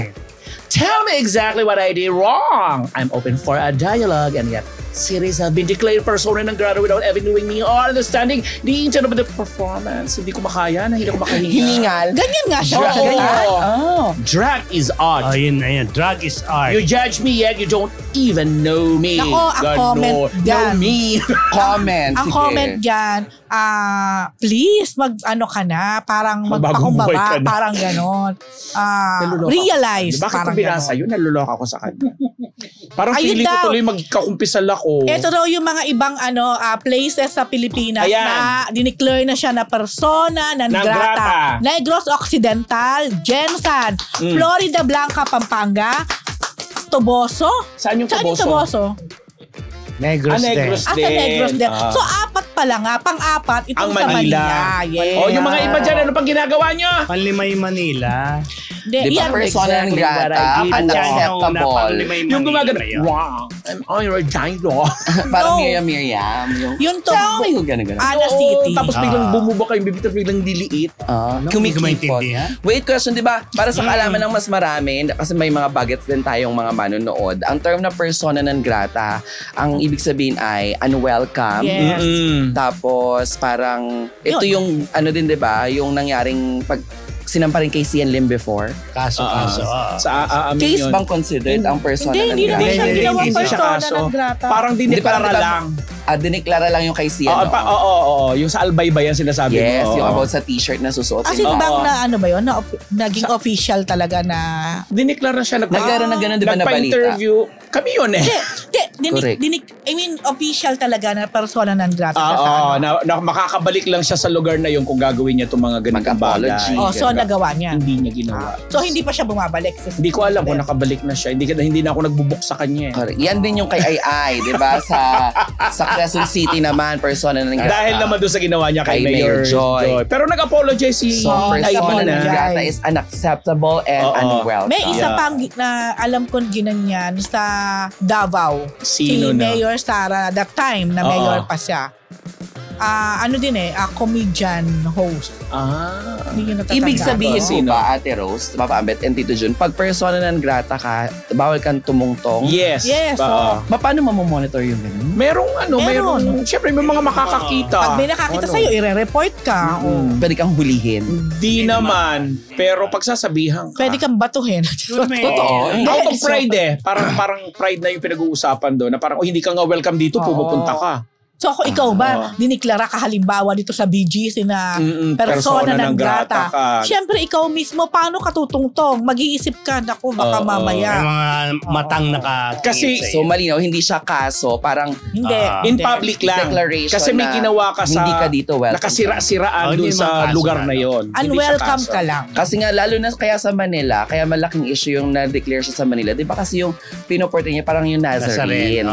Tell me exactly what I did wrong. I'm open for a dialogue and yet series have been declared persona non grata without ever knowing me or understanding the intent of the performance. Hindi ko makaya na hindi ko makahinga.
Hiningal.
Ganyan nga siya.
Oo.
Ganyan.
Oh.
Drag is art.
Ayun. Drug is art.
You judge me yet you don't even know me.
Nako, ang
God,
comment
no.
dyan.
Know me.
Comment.
Ang
sige.
comment dyan, please, ano ka na, parang
Magbagong buhay
magpakumbaba,
ka na.
parang ganon.
Naluloko
Realize,
ako. Bakit
parang
kung binasa
ganon.
yun, naluloko ako sa kanya. Parang
Ayun
feeling ko
daw.
tuloy magkakumpisal ako.
Ito daw yung mga ibang places sa Pilipinas
Ayan.
na dineclare na siya na persona non
Non
grata.
grata.
Negros Occidental, Gensan, Florida Blanca, Pampanga, Toboso.
Saan yung
Saan yung
Toboso?
Toboso?
Negros din.
Negros
Sa Negros din. So, apat pala nga. Pang-apat, itong
Ang
sa
Manila.
Manila. Yes.
Oh, yung mga iba dyan, ano pang ginagawa nyo?
Panlimay Manila.
Di ba
yan.
persona ng
exactly what I
grata,
did.
unacceptable.
Yung gumagano, wow, I'm on your gyno.
Parang
No.
Miriam.
Yung to,
Tell me yung gano'n.
Ana City.
Tapos biglang bumuba kayo, bibita biglang diliit.
Hindi ko
Kumikipot.
maintindihan.
Wait, question, di ba? Para sa kaalaman ng mas marami, kasi may mga bagets din tayong mga manonood, ang term na persona non grata, ang ibig sabihin ay unwelcome.
Yes.
Tapos parang, ito yung, ano din, di ba? Yung nangyaring pag sinampa rin kay Sian Lim before.
Kaso.
Sa amin
Case
yun.
bang considered ang persona
Hindi
non
naman
grata?
siya ginawang
hindi siya
persona
kaso.
non grata.
Parang
Hindi,
diniklara
parang
lang.
Diniklara lang yung kay Sian.
Oo. Yung sa Albay ba yan sinasabi
Yes,
mo?
yung
Oo.
about sa t-shirt na susuotin.
As in
Oo.
bang na ano ba yun? Na, naging official talaga na...
Diniklara siya.
Nagkaroon ng ganun, di ba, na balita?
Nagpa-interview. Kami yun eh.
Correct.
I mean, official talaga na persona non grata siya sa
Oo,
ano.
na makakabalik lang siya sa lugar na yun kung gagawin niya itong mga ganitong
Mag-apology.
bagay.
Oh, so nagawa niya.
Hindi niya ginawa.
So hindi pa siya bumabalik.
Hindi ko alam kung nakabalik na siya. Hindi na ako nagbubuk sa kanya eh.
Correct. Yan din yung kay Ai, di ba? Sa Quezon City naman, persona ng grata.
Dahil naman doon sa ginawa niya kay
Kay
Mayor
Mayor Joy.
Pero nag-apologize si
So,
Ay
persona ng
Ay,
grata is unacceptable and
Oo.
unwelcome.
May isa pang na alam kong ginanyan sa Davao.
Sino
si
na?
Mayor Sara, that time na
Oo.
mayor pa siya. Ano din comedian host. Hindi nyo natatanda.
Ibig sabihin po
Sino?
ba, Ate Rose, Papa Ambet, and Tito Jun, pag persona ng grata ka, bawal kang tumungtong?
Yes.
Yes,
Oo.
Paano mamomonitor yung ganun?
Meron.
Siyempre may mga makakakita.
Pag may nakakita sa'yo, ire-report ka. Oh.
Pwede kang hulihin.
Di naman. Pero pagsasabihan ka.
Pwede kang batuhin.
Totoo.
Out of pride eh. Parang pride na yung pinag-uusapan doon. Na parang, hindi ka nga welcome dito, pumupunta ka.
So ako ikaw ba, diniklara ka halimbawa dito sa BGC na persona ng grata. Siyempre ikaw mismo, paano ka tutungtong? Mag-iisip ka, naku, baka
May
mamaya.
mga matang
Kasi-
So malinaw, hindi siya kaso, parang
Hindi.
In
hindi.
public lang.
declaration
Kasi may
na
ginawa ka sa...
hindi ka dito welcome.
Nakasira-siraan
Oh,
doon
hindi
sa
man kaso
lugar
na,
na
no?
yon.
Unwelcome ka lang.
Kasi nga, lalo na kaya sa Manila, kaya malaking issue yung na-declare siya sa Manila. Di ba kasi yung pinoportray niya parang yung Nazarene.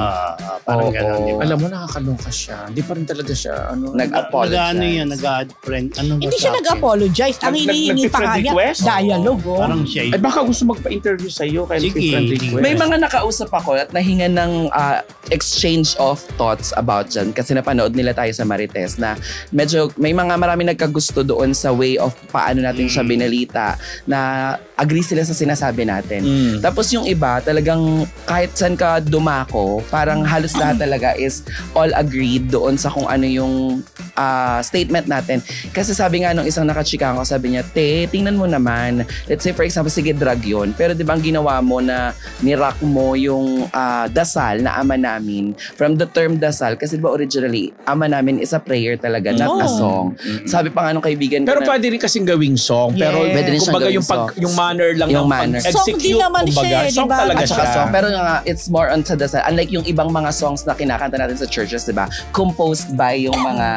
Parang
Oo.
gano'n, di ba?
Alam mo, nakakaloka siya. Hindi pa rin talaga siya.
Nag-apologize.
Nag-ano yan, nag-friend.
Hindi siya nag-apologize. Ang hinihingi pa nga niya,
nag-friend request?
dialogue. Oh.
Parang siya
Ay baka gusto magpa-interview sa iyo kaya
Sige,
friend
sige.
request.
May mga nakausap ako at nahinga ng exchange of thoughts about dyan kasi napanood nila tayo sa Marites na medyo may mga marami nagkagusto doon sa way of paano natin siya binalita na agree sila sa sinasabi natin. Tapos yung iba talagang kahit saan ka dumako parang halos lahat talaga is all agreed doon sa kung ano yung statement natin. Kasi sabi nga nung isang nakachika ko, sabi niya, tingnan mo naman. Let's say for example, sige drug yun. Pero di ba ang ginawa mo na nirock mo yung dasal na ama namin from the term dasal kasi di ba originally ama namin is a prayer talaga, not a song. Sabi pa nga nung kaibigan ko
Pero
na,
pwede rin kasing gawing song. Pero
Yes.
Pwede rin siyang
kumbaga
gawing
yung,
song.
yung manner lang
Yung
ng
manner.
pag-execute.
Song din naman siya,
kumbaga.
di
Song
ba?
talaga
at saka
siya.
song. Pero nga, it's more on sa dasal. Unlike yung ibang mga songs na kinakanta natin sa churches, di ba? Composed by yung mga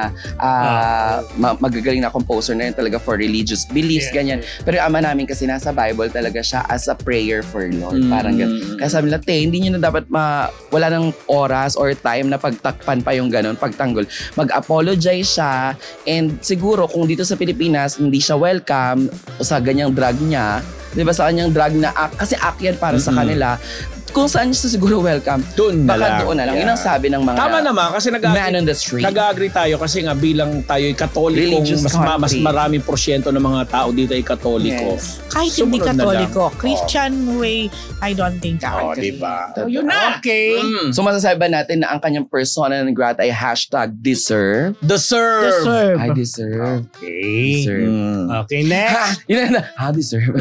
magagaling na composer na yun talaga for religious beliefs, ganyan. Pero yung ama namin kasi nasa Bible talaga siya as a prayer for Lord. Parang ganyan. Kaya sabi nila, hindi nyo na dapat wala ng oras or time na pagtakpan pa yung ganun, pagtanggol. Mag-apologize siya, and siguro kung dito sa Pilipinas hindi siya welcome sa ganyang drag niya, di ba, sa kanyang drag na kasi yan para sa kanila, kung saan siya siguro welcome, doon na lang. Yun ang sabi ng mga
tama naman kasi
man on the street.
Nag-agree tayo kasi nga bilang tayo'y Katoliko, mas maraming porsyento ng mga tao dito ay Katoliko.
Yes. Kahit hindi Katoliko, Christian way, I don't think
Oh, diba? Yun na.
Okay.
So masasabi ba natin na ang kanyang persona non grata ay #deserve?
Deserve.
I deserve.
Okay.
Deserve.
Okay, next.
Yun na. Deserve.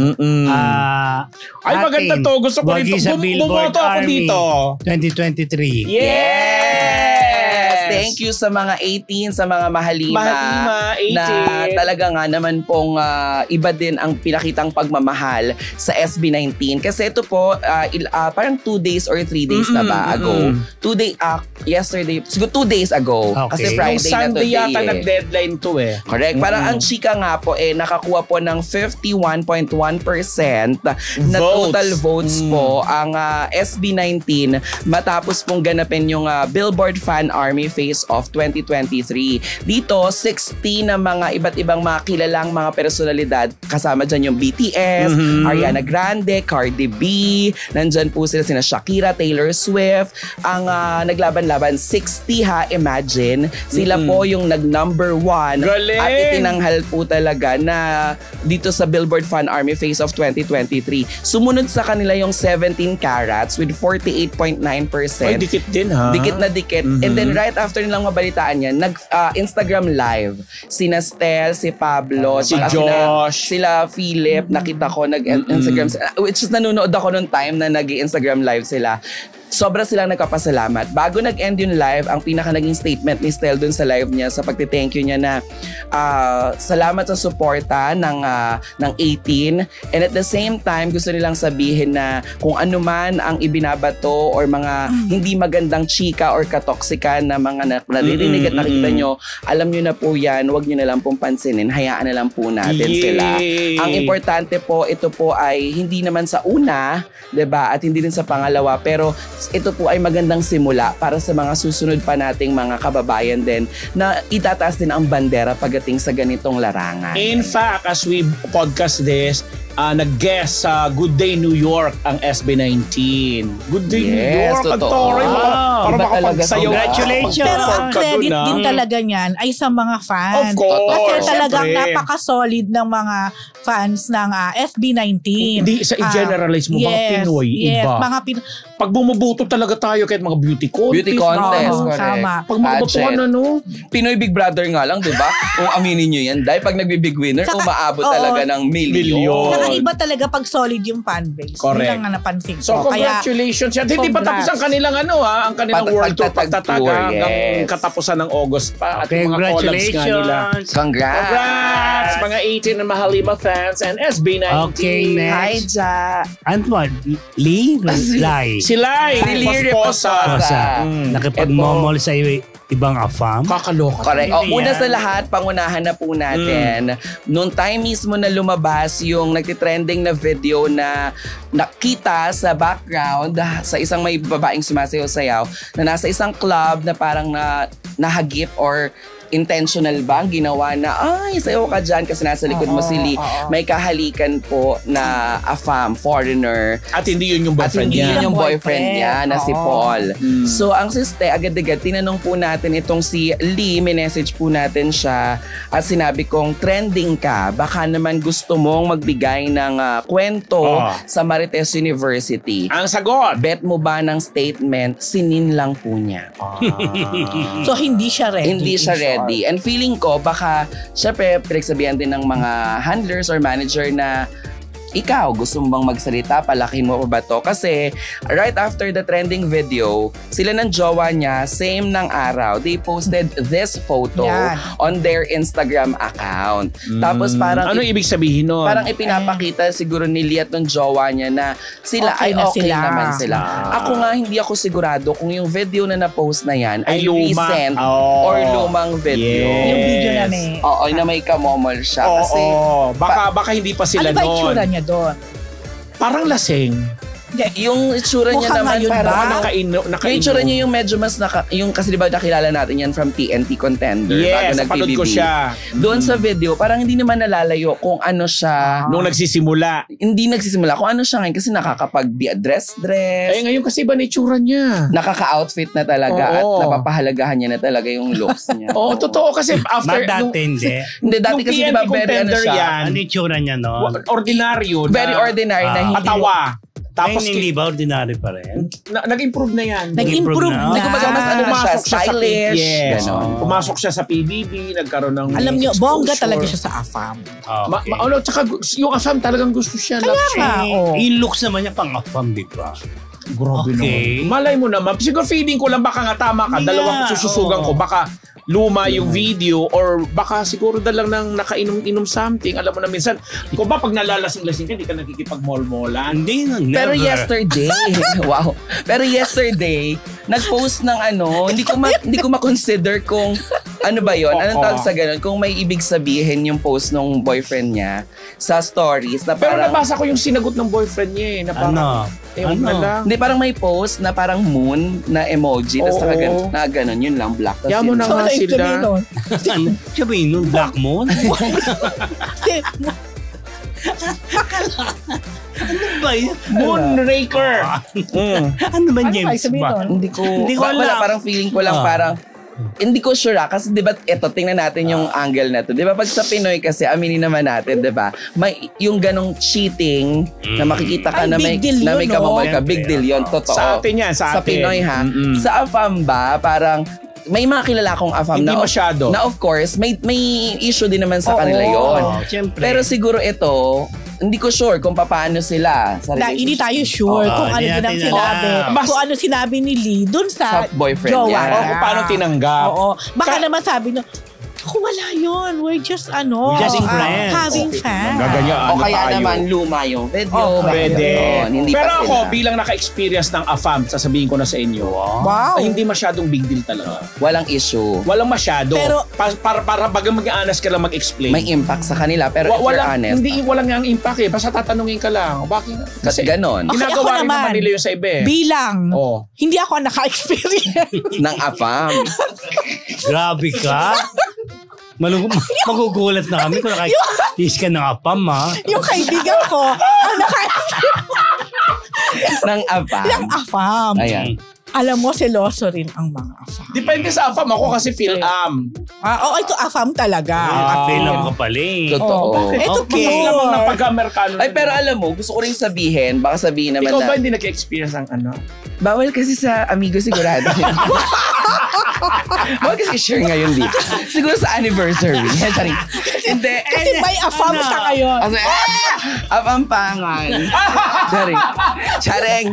Ay, maganda to. Gusto ko
Wagi
dito.
sa Billboard
Bumoto ako
Army
dito.
2023.
Yes! Thank you sa mga 18, sa mga mahalima
18.
na talaga nga naman pong iba din ang pinakitang pagmamahal sa SB19. Kasi ito po, parang 2 days or 3 days na ba ago. Yesterday, siguro 2 days ago.
Okay.
Kasi Friday
Yung Sunday
na
yata
today.
nag-deadline to eh.
Correct. Parang ang chika nga po nakakuha po ng 51.1% na total votes po ang SB19 matapos pong ganapin yung Billboard Fan Army Face Off 2023. Dito, 60 na mga iba't ibang mga kilalang mga personalidad. Kasama dyan yung BTS, Ariana Grande, Cardi B, nandyan po sina Shakira, Taylor Swift. Ang naglaban-laban, 60 imagine. Sila po yung nag-number 1.
Galing!
At itinanghal po talaga na dito sa Billboard Fan Army Face Off 2023. Sumunod sa kanila yung 17 carats with 48.9%.
Ay, dikit din ha.
Dikit na dikit. And then right after nilang mabalitaan yan, Instagram live. Sina Stel, si Pablo,
Si
tsaka
Josh.
sila Philip, nakita ko nag-Instagram which is nanonood ako nung time na nag-Instagram live sila. Sobra silang nagpapasalamat. Bago nag-end yung live, ang pinaka naging statement ni Stel dun sa live niya, sa pagti-thank you niya na salamat sa suporta ng 18, and at the same time gusto nilang sabihin na kung ano man ang ibinabato or mga hindi magandang chika or katoksika na mga naririnig at nakita nyo, alam nyo na po yan, huwag nyo na lang pong pansinin, hayaan na lang po natin sila. Ang importante po, ito po ay hindi naman sa una, 'di ba, at hindi din sa pangalawa, pero ito po ay magandang simula para sa mga susunod pa nating mga kababayan din na itataas din ang bandera pagdating sa ganitong larangan.
In fact, as we podcast this, nag-guest sa Good Day New York ang SB19. Good Day New York. Ang
totoo.
toray mo. Para
Iba
makapagsayaw.
Congratulations!
Pero ang credit din talaga niyan ay sa mga fans.
Of course.
Kasi talagang
Siyempre.
napaka-solid ng mga fans ng SB19.
Hindi sa i-generalize mo, mga Pinoy,
yes,
iba.
mga
Pag bumuboto talaga tayo kahit mga beauty contest.
Beauty contest,
Oo,
correct.
tama.
Pag mabotohan
Pinoy Big Brother nga lang, di ba? Kung aminin nyo yan, dahil pag nagbi-big winner,
Saka-
umaabot
oo.
talaga ng milyon.
Saka iba talaga pag solid yung fanbase.
Correct.
Yun ang napansin ko.
So congratulations. At hindi pa tapos ang kanilang ang kanilang world tour pagtatag hanggang katapusan ng August pa. At yung mga collabs nga nila.
Congratulations!
Congrats! Mga 18 na Mahalima fans and SB19.
Okay, next.
Hi, Ja.
Antoine, Lee? Lai.
Si Lai.
Si Lee
Pasposa.
Rosa.
Mm.
Nakipagmomol sa ibang afam.
Kakaloka.
Correct.
Hindi
Una
yan.
sa lahat, pangunahan na po natin. Noong time mismo na lumabas yung nagtitrending na video na nakita sa background sa isang may babaeng sumasayaw-sayaw na nasa isang club na parang nahagip or intentional ba ang ginawa na ay sayo ka dyan kasi nasa likod mo si Lee. May kahalikan po na afam, foreigner.
At hindi yun yung
At
boyfriend
hindi
niya.
yun yung boyfriend niya na si
Oo.
Paul. So ang siste, agad-agad tinanong po natin itong si Lee, minessage po natin siya at sinabi kong trending ka, baka naman gusto mong magbigay ng kwento sa Marites University.
Ang sagot.
Bet mo ba ng statement, sinin lang po niya.
So hindi siya ready.
Hindi siya ready. And feeling ko, baka, syempre, pinagsabihan din ng mga handlers or manager na ikaw, gusto mo bang magsalita? Palakin mo pa ba to? Kasi right after the trending video, sila ng jowa niya, same ng araw, they posted this photo on their Instagram account. Tapos parang...
Ano ibig sabihin nun?
Parang ipinapakita siguro ni Liat ng jowa niya na sila
Okay
ay
na
okay
sila.
naman sila. Ako nga, hindi ako sigurado kung yung video na na-post na yan ay
luma.
recent or lumang video.
Yes.
Yung video na may...
Oo, na may kamomol siya. Kasi
baka hindi pa sila
Ano ba
noon.
itsura niya doon?
Parang lasing.
yung itsura niya
Mukhang
naman
ngayon
parang
ba?
yung itsura niya yung medyo mas yung kasi di ba nakilala natin yan from TNT Contender
Yes,
bago
napanood ko
nag-PBB.
siya.
Doon sa video, parang hindi naman nalalayo kung ano siya.
Nung nagsisimula.
Hindi nagsisimula kung ano siya ngayon kasi nakakapag-dress.
Eh ngayon kasi iba na itsura niya.
Nakaka-outfit na talaga
Oo.
at napapahalagahan niya na talaga yung looks niya.
Oo, totoo kasi after...
Dati hindi.
Hindi, dati
nung
kasi di
TNT
ba very ano
Contender
siya.
yan,
Ano yung tsura niya no?
ordinaryo.
Very ordinary na hindi
Patawa.
Tapos
Tapos
hindi ba ordinary pa rin?
nag-improve na yan.
Nag-improve na.
Hindi ko mas ano na siya,
Pumasok siya sa
stylish.
yes.
Ganon.
Pumasok siya sa PBB, nagkaroon ng
Alam niyo,
exposure.
bongga talaga siya sa AFAM.
Okay.
Tsaka yung AFAM talagang gusto siya.
Kaya nga, oh.
Yung looks naman niya pang-afam, di ba?
Grabe
Okay.
naman. Malay mo naman. Siguro feeling ko lang baka nga tama ka.
Hindi
Dalawang
nga,
sususugan
oo.
ko. Baka luma yung video or baka siguro dalang nang nakainom-inom something. Alam mo na minsan, kung ba pag nalalasing-lasing ka, hindi ka nakikipag-mall-mallan.
Hindi na, never.
Pero yesterday, wow. Pero yesterday, nag-post ng hindi ko ma-consider kung ano ba 'yon? Anong tawag sa ganun? Kung may ibig sabihin yung post ng boyfriend niya sa stories na
Pero
parang
nabasa ko yung sinagot ng boyfriend niya na parang, ewan na lang.
hindi, parang may post na parang moon na emoji tapos
Oo.
nakaganon yun lang black. Tas
Kaya mo
yun.
na
So,
nga
ano ibig
sila.
sabihin nun?
Ano? Siya ba yun? Black Moon? Ano ba yun?
Moonraker.
Ano ba
Ano
James
ba ibig sabihin
ba?
nun?
Hindi ko
wala,
alam.
parang feeling ko lang
Ah.
parang hindi ko sure kasi 'di ba eto tingnan natin yung angle na to. 'Di ba pag sa Pinoy kasi aminin naman natin 'di ba? May yung ganong cheating na makikita ka
Ay,
na may
big deal
na may
yun, no?
kamamol ka, big deal 'yon, totoo.
Sa atin yan, sa atin.
Pinoy ha.
Mm-mm.
Sa AFAM ba parang may mga kilala akong AFAM
Hindi
na
masyado.
na of course may issue din naman sa
Oo.
kanila 'yon.
Oh, siyempre.
Pero siguro ito hindi ko sure kung paano sila sa
Hindi
relationship.
tayo sure
Oo,
kung ano
hindi
din ang
natin
sinabi.
alam.
Kung ano sinabi ni Lee dun
Sa
sa
boyfriend
jowa
niya.
O
niya.
kung paano tinanggap.
Oo. Baka naman sabi nyo, ako wala yun. We're just
We're just friends.
having fun.
Gaganyan.
O
Ano
kaya
tayo?
naman luma yung video.
Oh,
Pwede.
Hindi
Pero
pa
ako,
sila.
bilang naka-experience ng AFAM, sasabihin ko na sa inyo,
Wow.
ay, hindi masyadong big deal talaga.
Walang issue.
Walang masyado.
Pero-
para baga mag-honest ka lang mag-explain.
May impact sa kanila. Pero if you're honest,
walang nga ang impact eh. Basta tatanungin ka lang. Bakit?
kasi ganon.
Okay,
ginagawa
ako
rin
naman.
naman nila yung sa iba eh.
Bilang,
Oh.
hindi ako naka-experience.
ng AFAM.
Grabe ka. Magugulat na kami kung nakikis ka ng apam, ha?
Yung kaibigan ko, ang
ng AFAM.
ng AFAM.
Ayan.
Alam mo, seloso rin ang mga AFAM.
Depende sa AFAM. Ako kasi PhilAm.
Ito AFAM talaga.
Film ka pala eh.
Totoo.
Ito
Okay.
Sila
pure.
mga napag-Amerikano.
Ay, pero alam mo, gusto ko rin sabihin, baka sabihin naman
ikaw ba
na,
hindi nag-experience ng ano?
bawal kasi sa amigo sigurado. Bawal kasi share ngayon dito. Siguro sa anniversary. Hindi.
Kasi may AFAM siya ngayon.
Kasi, apampangan. Charing. Chareng.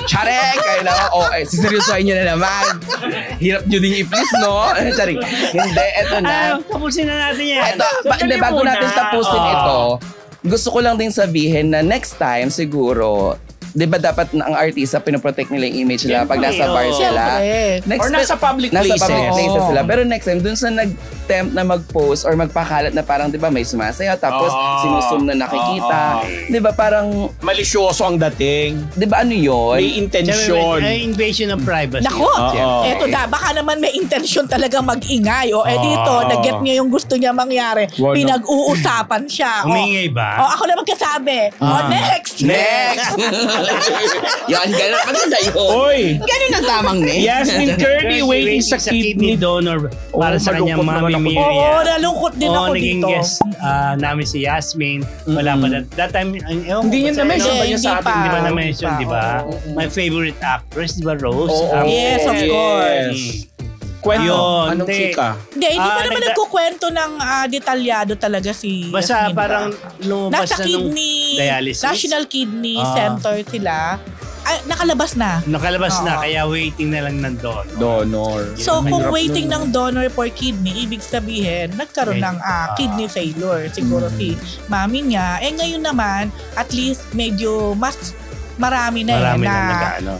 Chareng. Kayo naman. Siseryosohin nyo na naman. Hirap nyo din i-please, no? Charing. Hindi, eto na.
Tapusin na natin yan.
Hindi, bago natin tapusin ito, gusto ko lang din sabihin na next time, siguro, di ba dapat ang artista pinoprotect nila yung image nila pag nasa bar sila?
Siyempre.
Or nasa public
Nasa
places.
public places
Oo.
sila. Pero next time, dun sa nag-tempt na mag-post or magpakalat na parang, di ba, may sumasaya tapos sinusum na nakikita. Di ba, parang,
Malisyoso ang dating.
di ba ano yun?
May intention.
Ay, invasion of privacy.
Nako,
Oo.
eto na, baka naman may intensyon talaga mag-ingay. Dito,
Oo.
nag-get niya yung gusto niya mangyari.
Wala.
Pinag-uusapan siya.
Umingay ba?
Ako na magkasabi. Next!
Next! Yan, ganun. Maganda yun.
Oy!
Ganun ang tamang name.
Yasmin Curdy waiting sa kidney.
donor para sa kanyang
malungkot naman
mami
ako.
Oo,
Miriam.
nalungkot din ako
Naging
dito.
guest namin si Yasmin. Wala pa that time.
Hindi niya na-mention ba niya sa atin?
pa.
Di ba na-mention,
Hindi
di
pa.
ba? My favorite actress, di ba, Rose?
Oo.
Yes, of course.
Kwento.
Yun,
Anong
hindi.
chika?
Hindi pa naman
nagda-
nagkukwento ng detalyado talaga si
Basta
Yasmin.
parang lumabas
Nasa
na nung...
kidney
dialysis.
National Kidney Center sila. Ay, nakalabas na.
Nakalabas na, kaya waiting na lang ng
Donor.
So kung
Mahirap
waiting
nun.
ng donor for kidney, ibig sabihin, nagkaroon ng kidney failure. Siguro si mami niya. Ngayon naman, at least medyo mas marami na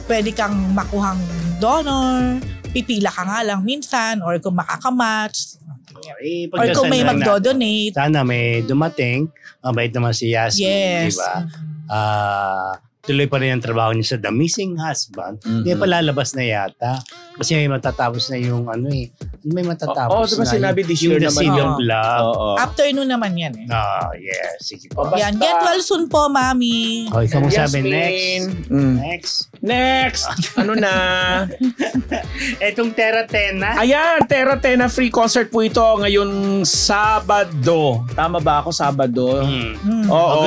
pwede kang makuhang donor, pipila ka nga lang minsan, or kung makakamatch, or kung may magdodonate.
Sana may dumating. Mabait naman si Yasmin,
Yes.
diba? Tuloy pa rin ang trabaho niya sa The Missing Husband. Hindi pa lalabas na yata. Kasi may matatapos na yung may matatapos
diba
na.
sinabi this year
yung The
naman.
Seed of Love.
Afternoon naman yan eh.
Yes. Sige po.
Basta-
Yan, get well soon po, mami.
Ikaw mo sabi
Yasmin.
next.
Next! Ano na?
Etong Terra Tena.
Ayan, Terra Tena free concert po ito ngayong Sabado. Tama ba ako, Sabado? Oo.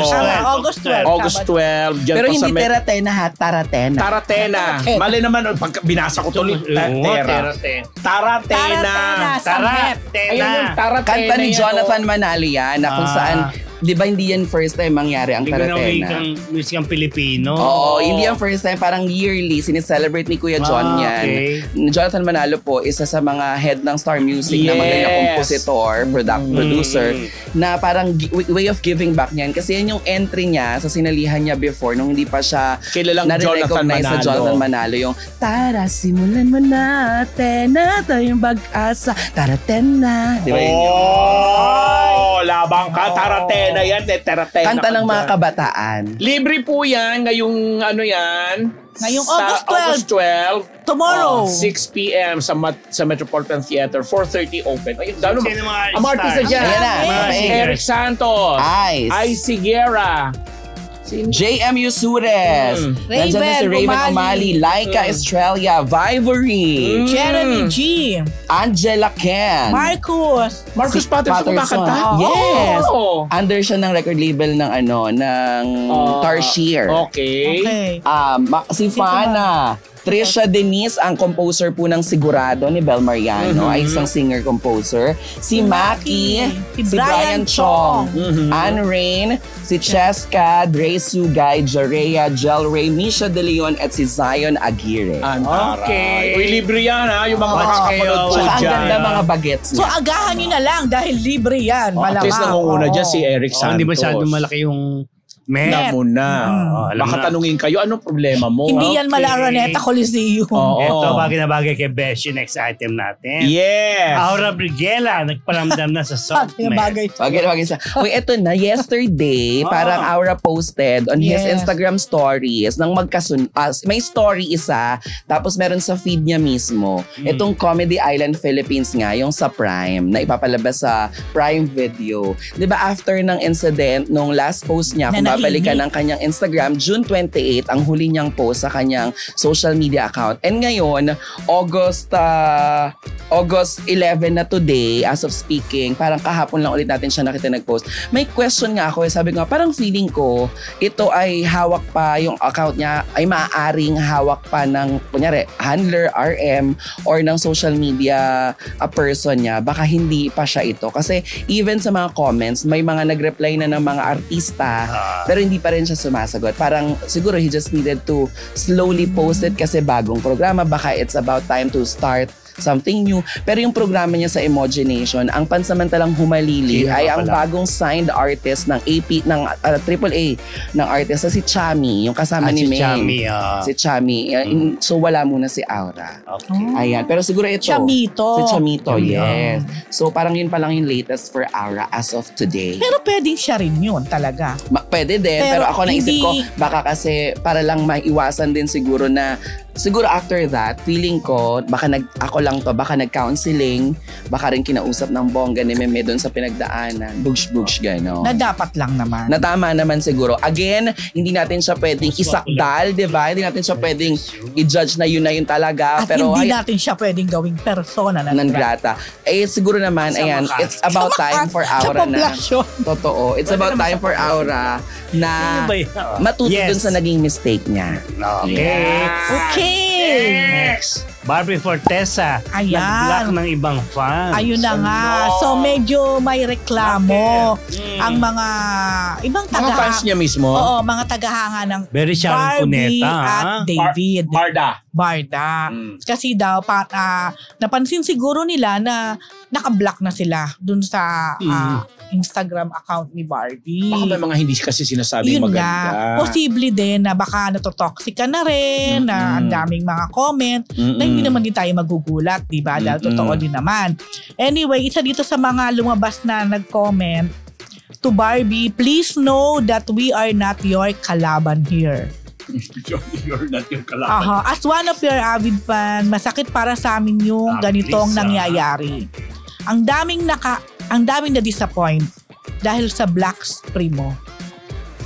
August 12.
August 12. Dyan
Pero
po sa
hindi Teratena ha, Taratena.
Taratena. Mali naman, pag binasa ko tuloy. Terra. Taratena.
Taratena.
Ayun yung Taratena.
Kanta ni
yan,
Jonathan Manalo yan na kung saan, di ba hindi yan first time mangyari ang
Hindi ko na
Taratena?
musikang Pilipino.
Oo, hindi yung first time. Parang yearly, sineselebrate ni Kuya John yan.
Okay.
Jonathan Manalo po, isa sa mga head ng Star Music na magandang kompositor, producer, na parang way of giving back niyan. Kasi yan yung entry niya sa sinalihan niya before, nung hindi pa siya
Kilalang Jonathan
nare-recognize sa
Manalo.
Jonathan Manalo. Yung, tara, simulan mo natin na tayong pag-asa. Taratena. Di ba yun yun?
Labang ka. Taratena yan. Taratena.
Kanta ng mga kabataan.
Libre po yan ngayong
Ngayong
sa
August 12. Tomorrow.
6 p.m. sa Metropolitan Theater. 4:30 open. Ayun, dano ba?
Sino mga
Ang artista
stars?
dyan.
Ayan na,
mga
Eric Santos.
Ice.
Siguera.
JM Yusures. Nandiyan na si Raven O'Malley. Laika Estrella. Vivory.
Jeremy G.
Angela Ken.
Marcus.
Marcus Patterson kumakanta?
Yes.
Oh.
Under siya ng record label ng Tarsier.
Okay.
Si Fana. Trisha Denise, ang composer po ng Sigurado ni Bel Mariano, ay isang singer-composer. Si Maki, si Brian Chong, Anne Rain, si Cheska, Dre Sugay, Jarea, Jel Ray, Misha De Leon, at si Zion Aguirre.
Okay. Uy, libre yan ha. Yung mga
Watch
makakapanood
kayo.
po
Tsaka ang
dyan.
ganda mga bagets
So
niya.
agahan nyo na lang dahil libre yan.
At
Malamang.
least nangunguna dyan si Eric Santos.
Hindi masyadong malaki yung
Na muna.
alam
Baka
na.
tanungin kayo, anong problema mo?
Hindi yan mala Araneta Coliseum.
Oo.
Ito, bagay na bagay kay Beshi, next item natin.
Yes.
Aura Brigela, nagparamdam na sa soft
Bagay na bagay.
Wag sa. Uy, eto na. Yesterday, parang Aura posted on his
Yes.
Instagram stories ng may story isa, tapos meron sa feed niya mismo. Itong Comedy Island Philippines nga, yung sa Prime, na ipapalabas sa Prime Video. 'Di ba after ng incident, nung last post niya, kung
Na
babalikan
nahimik.
ng kanyang Instagram, June 28, ang huli niyang post sa kanyang social media account. And ngayon, August 11 na today, as of speaking, parang kahapon lang ulit natin siya nakita nag-post. May question nga ako, sabi ko, parang feeling ko, ito ay hawak pa, yung account niya ay maaaring hawak pa ng, kunyari, handler, RM, or ng social media person niya. Baka hindi pa siya ito. Kasi even sa mga comments, may mga nag-reply na ng mga artista, pero hindi pa rin siya sumasagot. Parang siguro he just needed to slowly post it kasi bagong programa. Baka it's about time to start something new. Pero yung programa niya sa Emogination, ang pansamantalang humalili ay ang bagong signed artist ng AAA ng artist na si Chami, yung kasama ni
si
Ming.
Chami.
Si Chami. So wala muna si Aura.
Okay.
Ayan. Pero siguro ito.
Chamito.
Si Chamito, yes. So parang yun pa lang yung latest for Aura as of today.
Pero pwedeng siya rin yun talaga.
Pwede din, pero ako naisip
hindi-
ko, baka kasi para lang maiwasan din siguro na, siguro after that, feeling ko, ako lang to, baka nag-counseling, baka rin kinausap ng bongga ni Meme doon sa pinagdaanan. Bugs, gano'n.
Na dapat lang naman.
Na tama naman siguro. Again, hindi natin siya pwedeng isakdal, di ba? Hindi natin siya pwedeng i-judge na yun talaga.
At
pero
hindi natin siya pwedeng gawing persona na
nangrata. Siguro naman,
Sa
ayan,
wakas.
it's about time for Aura na.
poblasyon.
Totoo. It's about time for Aura na
Ano ba yun?
matuto
Yes.
dun sa naging mistake niya.
Okay.
Okay.
Next.
Barbie Fortesa,
Ayan.
nag-block ng ibang fans.
Ayun na nga. So medyo may reklamo ang mga ibang
Mga fans niya mismo.
Oo, mga tagahanga ng
Very Sharon
Barbie
Cuneta,
at
ha?
David.
Barda.
Kasi daw, napansin siguro nila na naka-block na sila dun sa Instagram account ni Barbie.
Baka may mga hindi kasi sinasabing
Yun
maganda.
nga. Posible din na baka natotoxic ka na rin, na ang daming mga comment, na hindi naman din tayo magugulat, di ba? Dahil totoo din naman. Anyway, isa dito sa mga lumabas na nag-comment to Barbie, please know that we are not your kalaban here.
You're not your kalaban.
As one of your avid fan, masakit para sa amin yung ganitong nangyayari. Ang daming na-disappoint dahil sa Black Primo.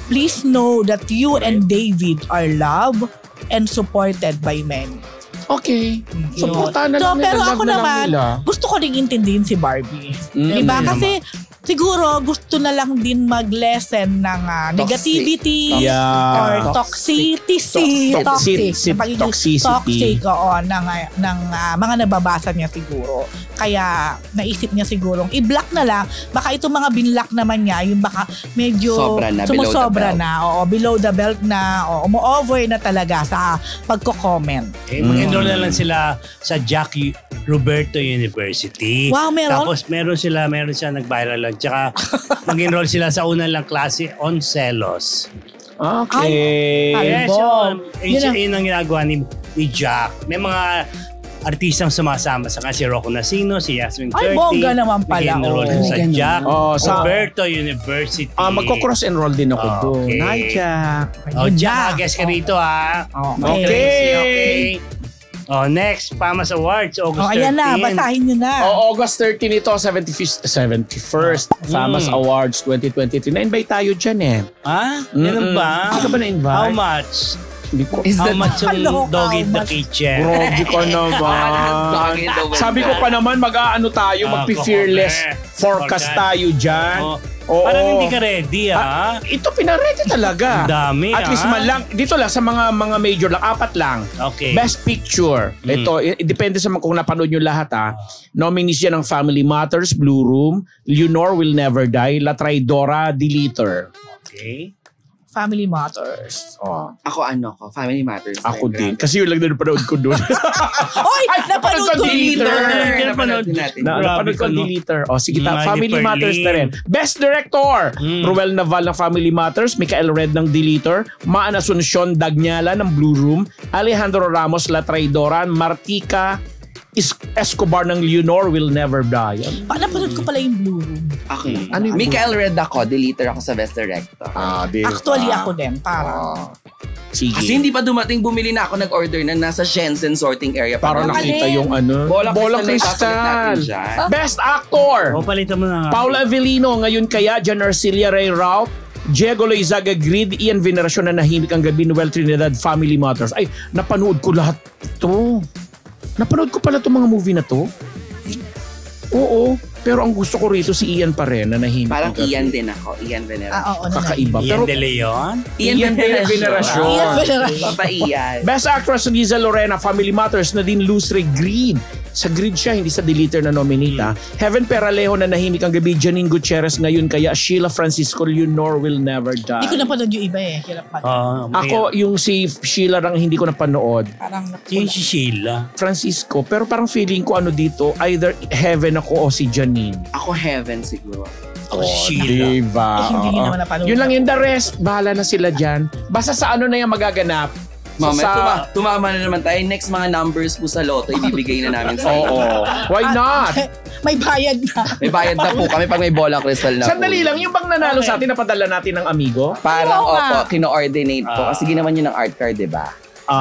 Please know that you and David are loved and supported by many.
Okay. Supportahan na lang
Pero
nila,
ako
love na lang
naman,
nila.
gusto ko ring intindihin si Barbie. Diba? Kasi siguro gusto na lang din mag-lessen ng negativity or toxicity. Toxic, oo, ng mga nababasa niya siguro. Kaya naisip niya sigurong i-block na lang. Baka itong mga binlock naman niya, yung baka medyo sumusobra na. Oo, below the belt na. O, umu-over na talaga sa pagko-comment.
Mag-enroll na lang sila sa Jackie Roberto University.
Wow, meron?
Tapos meron siya nag-viral lang. Tsaka mag-enroll sila sa unang lang klase on Celos.
Okay.
Yes,
Yun
yun ang ginagawa ni Jack. May mga artistang sumasama sa si Rocco Nacino, si Yasmin Curti.
Ay, bongga naman pala.
Mag-enroll sa Jack
sa
Roberto University.
Magko-cross-enroll din ako doon.
Okay.
Hi, Jack.
Jack, guest ka rito ha. Okay. Next, Pamas Awards, August 13.
Ayan na, basahin nyo na.
August 13 ito, 71st Famas Awards 2023. Na-invite tayo dyan eh.
Ganun ba?
Hindi ka ba na-invite?
How much? How much yung Dog in the Kitchen?
Grabe ka naman. Sabi ko pa naman, mag-aano tayo, mag-fearless forecast tayo dyan.
Parang hindi ka ready
Ito pinaredy talaga.
Ang dami
At least man lang, dito lang sa mga major lang, 4 lang.
Okay.
Best Picture. Ito, depende sa kung napanood nyo lahat Nominees yan ng Family Matters, Blue Room, Leonor Will Never Die, La Traidora, Deleter.
Okay.
Family Matters.
Ako Family Matters.
Ako din. Kasi yun lang na napanood ko doon.
Oy! Napanood ko
Deleter.
Napanood natin.
Napanood ko Deleter. Sige, Family
Perlin.
Matters na rin. Best Director. Ruel Naval ng Family Matters, Michael Red ng Deleter, Maan Asuncion Dagnyala ng Blue Room, Alejandro Ramos La Traidora, Martika Escobar ng Leonor Will Never Die.
Napanood ko pala yung Blue Room.
Okay. Ano yung Michael Red ako, Deleter ako sa Best Director.
Actually, ako din. Parang.
Sige.
Kasi hindi pa dumating, bumili na ako, nag-order na nasa Shenzhen sorting area.
Para nakita yung Bola Crystal. Best Actor.
Palitan mo na nga.
Paula Avellino, ngayon kaya, Jan Arcilia Ray Ralph, Diego Loizaga Grid, Ian Veneracion na Nahimik ang Gabi, Noel Trinidad, Family Matters. Ay, napanood ko lahat ito. Napanood ko pala itong mga movie na to. Oo. Pero ang gusto ko rito si Ian pa rin na Nahimik.
Parang
ang Gabi.
Ian din ako. Ian Veneracion.
Kakaiba.
Ian De Leon?
Ian Veneracion.
Ian Veneracion.
Papa Ian.
Best Actress Liza Lorena, Family Matters, Nadine Lustre, Grid. Sa Grid siya, hindi sa Deleter na nominita. Heaven Peralejo na Nahimik ang Gabi, Janine Gutierrez ngayon kaya, Sheila Francisco, Leonor Will Never Die.
Hindi ko napanood yung iba eh.
Ako, yung si Sheila lang hindi ko napanood.
Parang
Yung si Sheila.
Francisco, pero parang feeling ko dito, either Heaven ako o si Janine.
Ako Heaven siguro.
Ako si Sheila.
Diba?
hindi niya naman napanood.
Yun lang yun, the rest, bahala na sila dyan. Basta sa na yan magaganap.
Mamaya, tumama na naman tayo. Next mga numbers po sa loto, ibibigay na namin sa inyo.
Oo. Why not?
May bayad na.
May bayad na po kami pag may bolang crystal na
Sandali
po.
lang, yung bang nanalo sa atin, napadala natin ng amigo?
Parang,
Oo nga.
kino-ordinate po. Kasi ginawa niyo ng art card, di ba?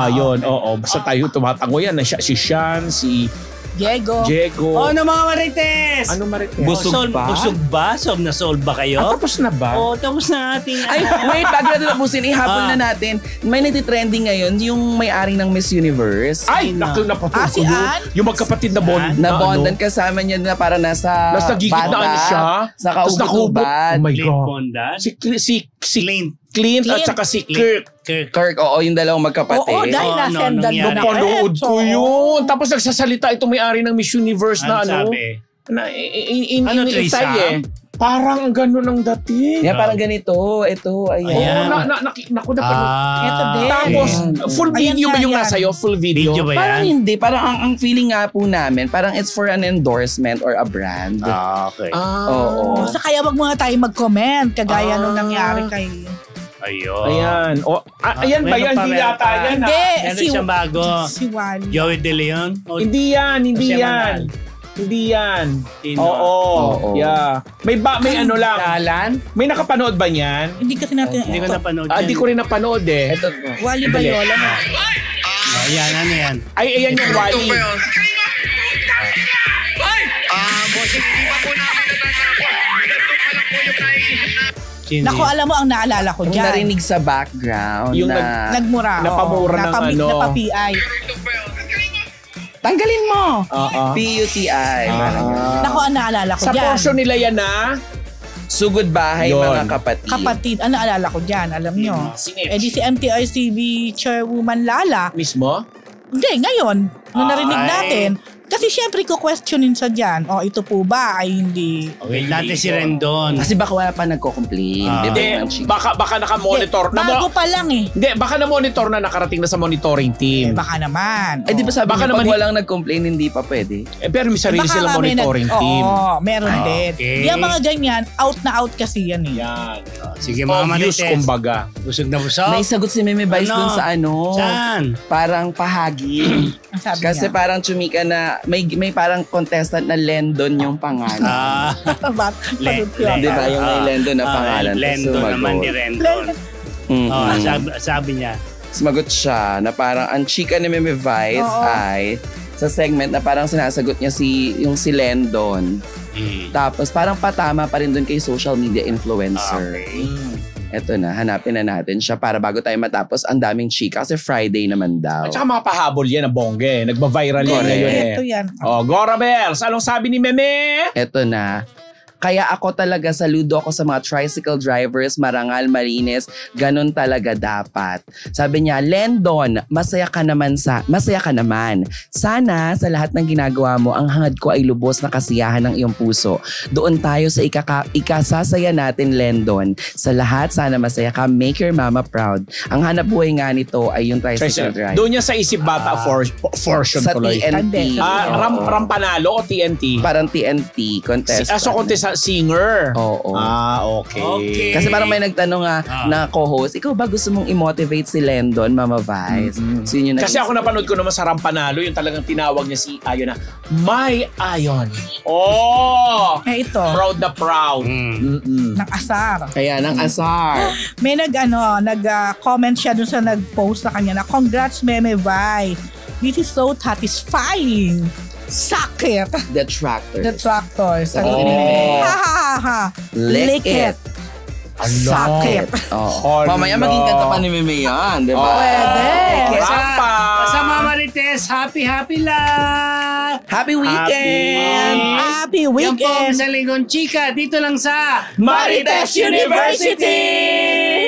Yun, oo. Basta tayo tumatango yan. Si Sean, si
Diego.
Mga Marites!
Ano Marites?
Busog ba?
Busog ba? Solve na solve ba kayo?
Tapos na ba?
Tapos na ating...
Ay, wait, bago natin tapusin, ihabol na natin. May nagtitrending ngayon, yung may-ari ng Miss Universe.
Ay, naku, napapagod.
Si Ann?
Yung magkapatid na bond.
Na bondan kasama niya na para nasa
gigitnaan siya.
Sa
Tapos nakahubot.
kaubad.
Oh my
Clint
God.
Bondan?
Si Clint at saka si Kirk.
Kirk, oo, yung dalawang magkapatid.
Oo, dahil nasendan mo na.
Napanood ko yun. Tapos nagsasalita itong may-ari ng Miss Universe na
Ano sabi?
na
Ano,
inisay eh. Parang ganun ang dating.
Yan, parang ganito. Ito, ayan.
Oo, naku, napanood.
Ito din.
Tapos, full
Ayan
video
nga
ba yung
yan.
nasa iyo? Full video?
Video ba
Parang
yan?
hindi. Parang ang feeling nga po namin, parang it's for an endorsement or a brand.
Okay.
Oo.
So kaya wag muna tayo mag-comment kagaya nung nangyari kay...
Ayun.
Ayan. Ayan ba yan? Hindi yata yan.
Hindi.
Meron siyang bago.
Si Wally.
Joey De Leon?
Hindi yan. Hindi yan.
Sino?
Oo. Yeah. May ano lang.
Dalan?
May nakapanood ba niyan?
Hindi kasi natin...
Hindi ko napanood
Hindi ko rin napanood eh.
Ito.
Wally Bayola na.
Ayan, ano yan?
Ay, ayan yung Wally.
Sino
Naku,
yan?
alam mo ang naalala ko
Yung
dyan.
narinig sa background
Yung
na...
Nagmura.
Napamura ng ano.
Napapi-ay.
Tanggalin mo!
Oo.
PUTI. Parang ganun.
Naku, ang naalala ko
Sa
dyan.
portion nila yan na
Sugod bahay,
Yun.
mga kapatid.
Kapatid, ang naalala ko dyan, alam nyo. Eh di si MTRCB Chairwoman Lala,
mismo.
hindi, ngayon, nung narinig
Ay.
natin, kasi syempre ko questionin sa dyan, ito po ba ay hindi...
Wait natin si Rendon.
Kasi baka wala pa nagko-complain. Di ba?
Hindi,
yung chick?
baka naka-monitor.
Bago pa lang eh.
Hindi, baka na-monitor na nakarating na sa monitoring team.
Baka naman.
Eh, di ba sabi
Baka
niyo, pag
naman-
walang nag-complain, hindi pa pwede?
Pero may sarili
Baka
silang
nga may
monitoring team.
Oo, meron din.
okay.
Yung mga ganyan, out na out kasi yan eh.
Yan.
Sige mga
Obvious,
Marites.
kumbaga.
Busog na busog.
May sagot si Meme Vice
Ano?
dun sa ano.
Saan?
Parang pahagi.
Ang sabi
Kasi
niya.
parang chumika na, may parang contestant na Lendon yung pangalan.
Ba't
Le-
panood yun?
Di ba? Yung may Lendon na pangalan.
Lendon
Tapos
naman ni
sumagot.
Rendon. Oh, sabi niya.
Sumagot siya na parang ang chika ni Meme Vice
Oo.
ay sa segment na parang sinasagot niya yung si Lendon. Tapos parang patama pa rin dun kay social media influencer. Eto na, hanapin na natin siya para bago tayo matapos ang daming chika kasi Friday naman daw.
At saka mga pahabol yan na bongge. Nagba-viral yan ngayon eh.
Ito yan.
Oh, Gora Bells, anong sabi ni Meme?
Eto na. Kaya ako talaga, saludo ako sa mga tricycle drivers, marangal, malinis, ganun talaga dapat. Sabi niya, Lendon, masaya ka naman. Sana sa lahat ng ginagawa mo, ang hangad ko ay lubos na kasiyahan ng iyong puso. Doon tayo sa ikasasaya natin, Lendon. Sa lahat, sana masaya ka. Make your mama proud. Ang hanap buhay nga nito ay yung tricycle driver.
Doon niya sa isip bata portion
Sa
tuloy.
TNT.
Rampanalo o TNT?
Parang TNT contestant.
So contestant singer.
Oo.
Okay.
Kasi parang may nagtanong na co-host, ikaw ba gusto mong i-motivate si Lendon, Mama Vice? So yun yung
Kasi ako napanood ko naman sa Rampanalo, yung talagang tinawag niya si Ayon na, My Ayon. Oh!
Ito,
Proud na proud. Mm-mm.
ng asar.
Kaya ng asar.
May nag-comment siya dun sa nag-post sa kanya na, congrats Meme Vice. This is so satisfying. Sakit.
The Tractor.
The tractor. Sabi
Oh.
ni Meme. Ha ha ha ha.
Lick it.
Sakit.
Oh. Mamaya maging kanta pa ni Meme yan, di ba?
Pwede.
Rampa!
Sa mga Marites, happy lang!
Happy weekend!
Happy
Yan po
weekend.
sa Lingon Chika, dito lang sa
Marites University!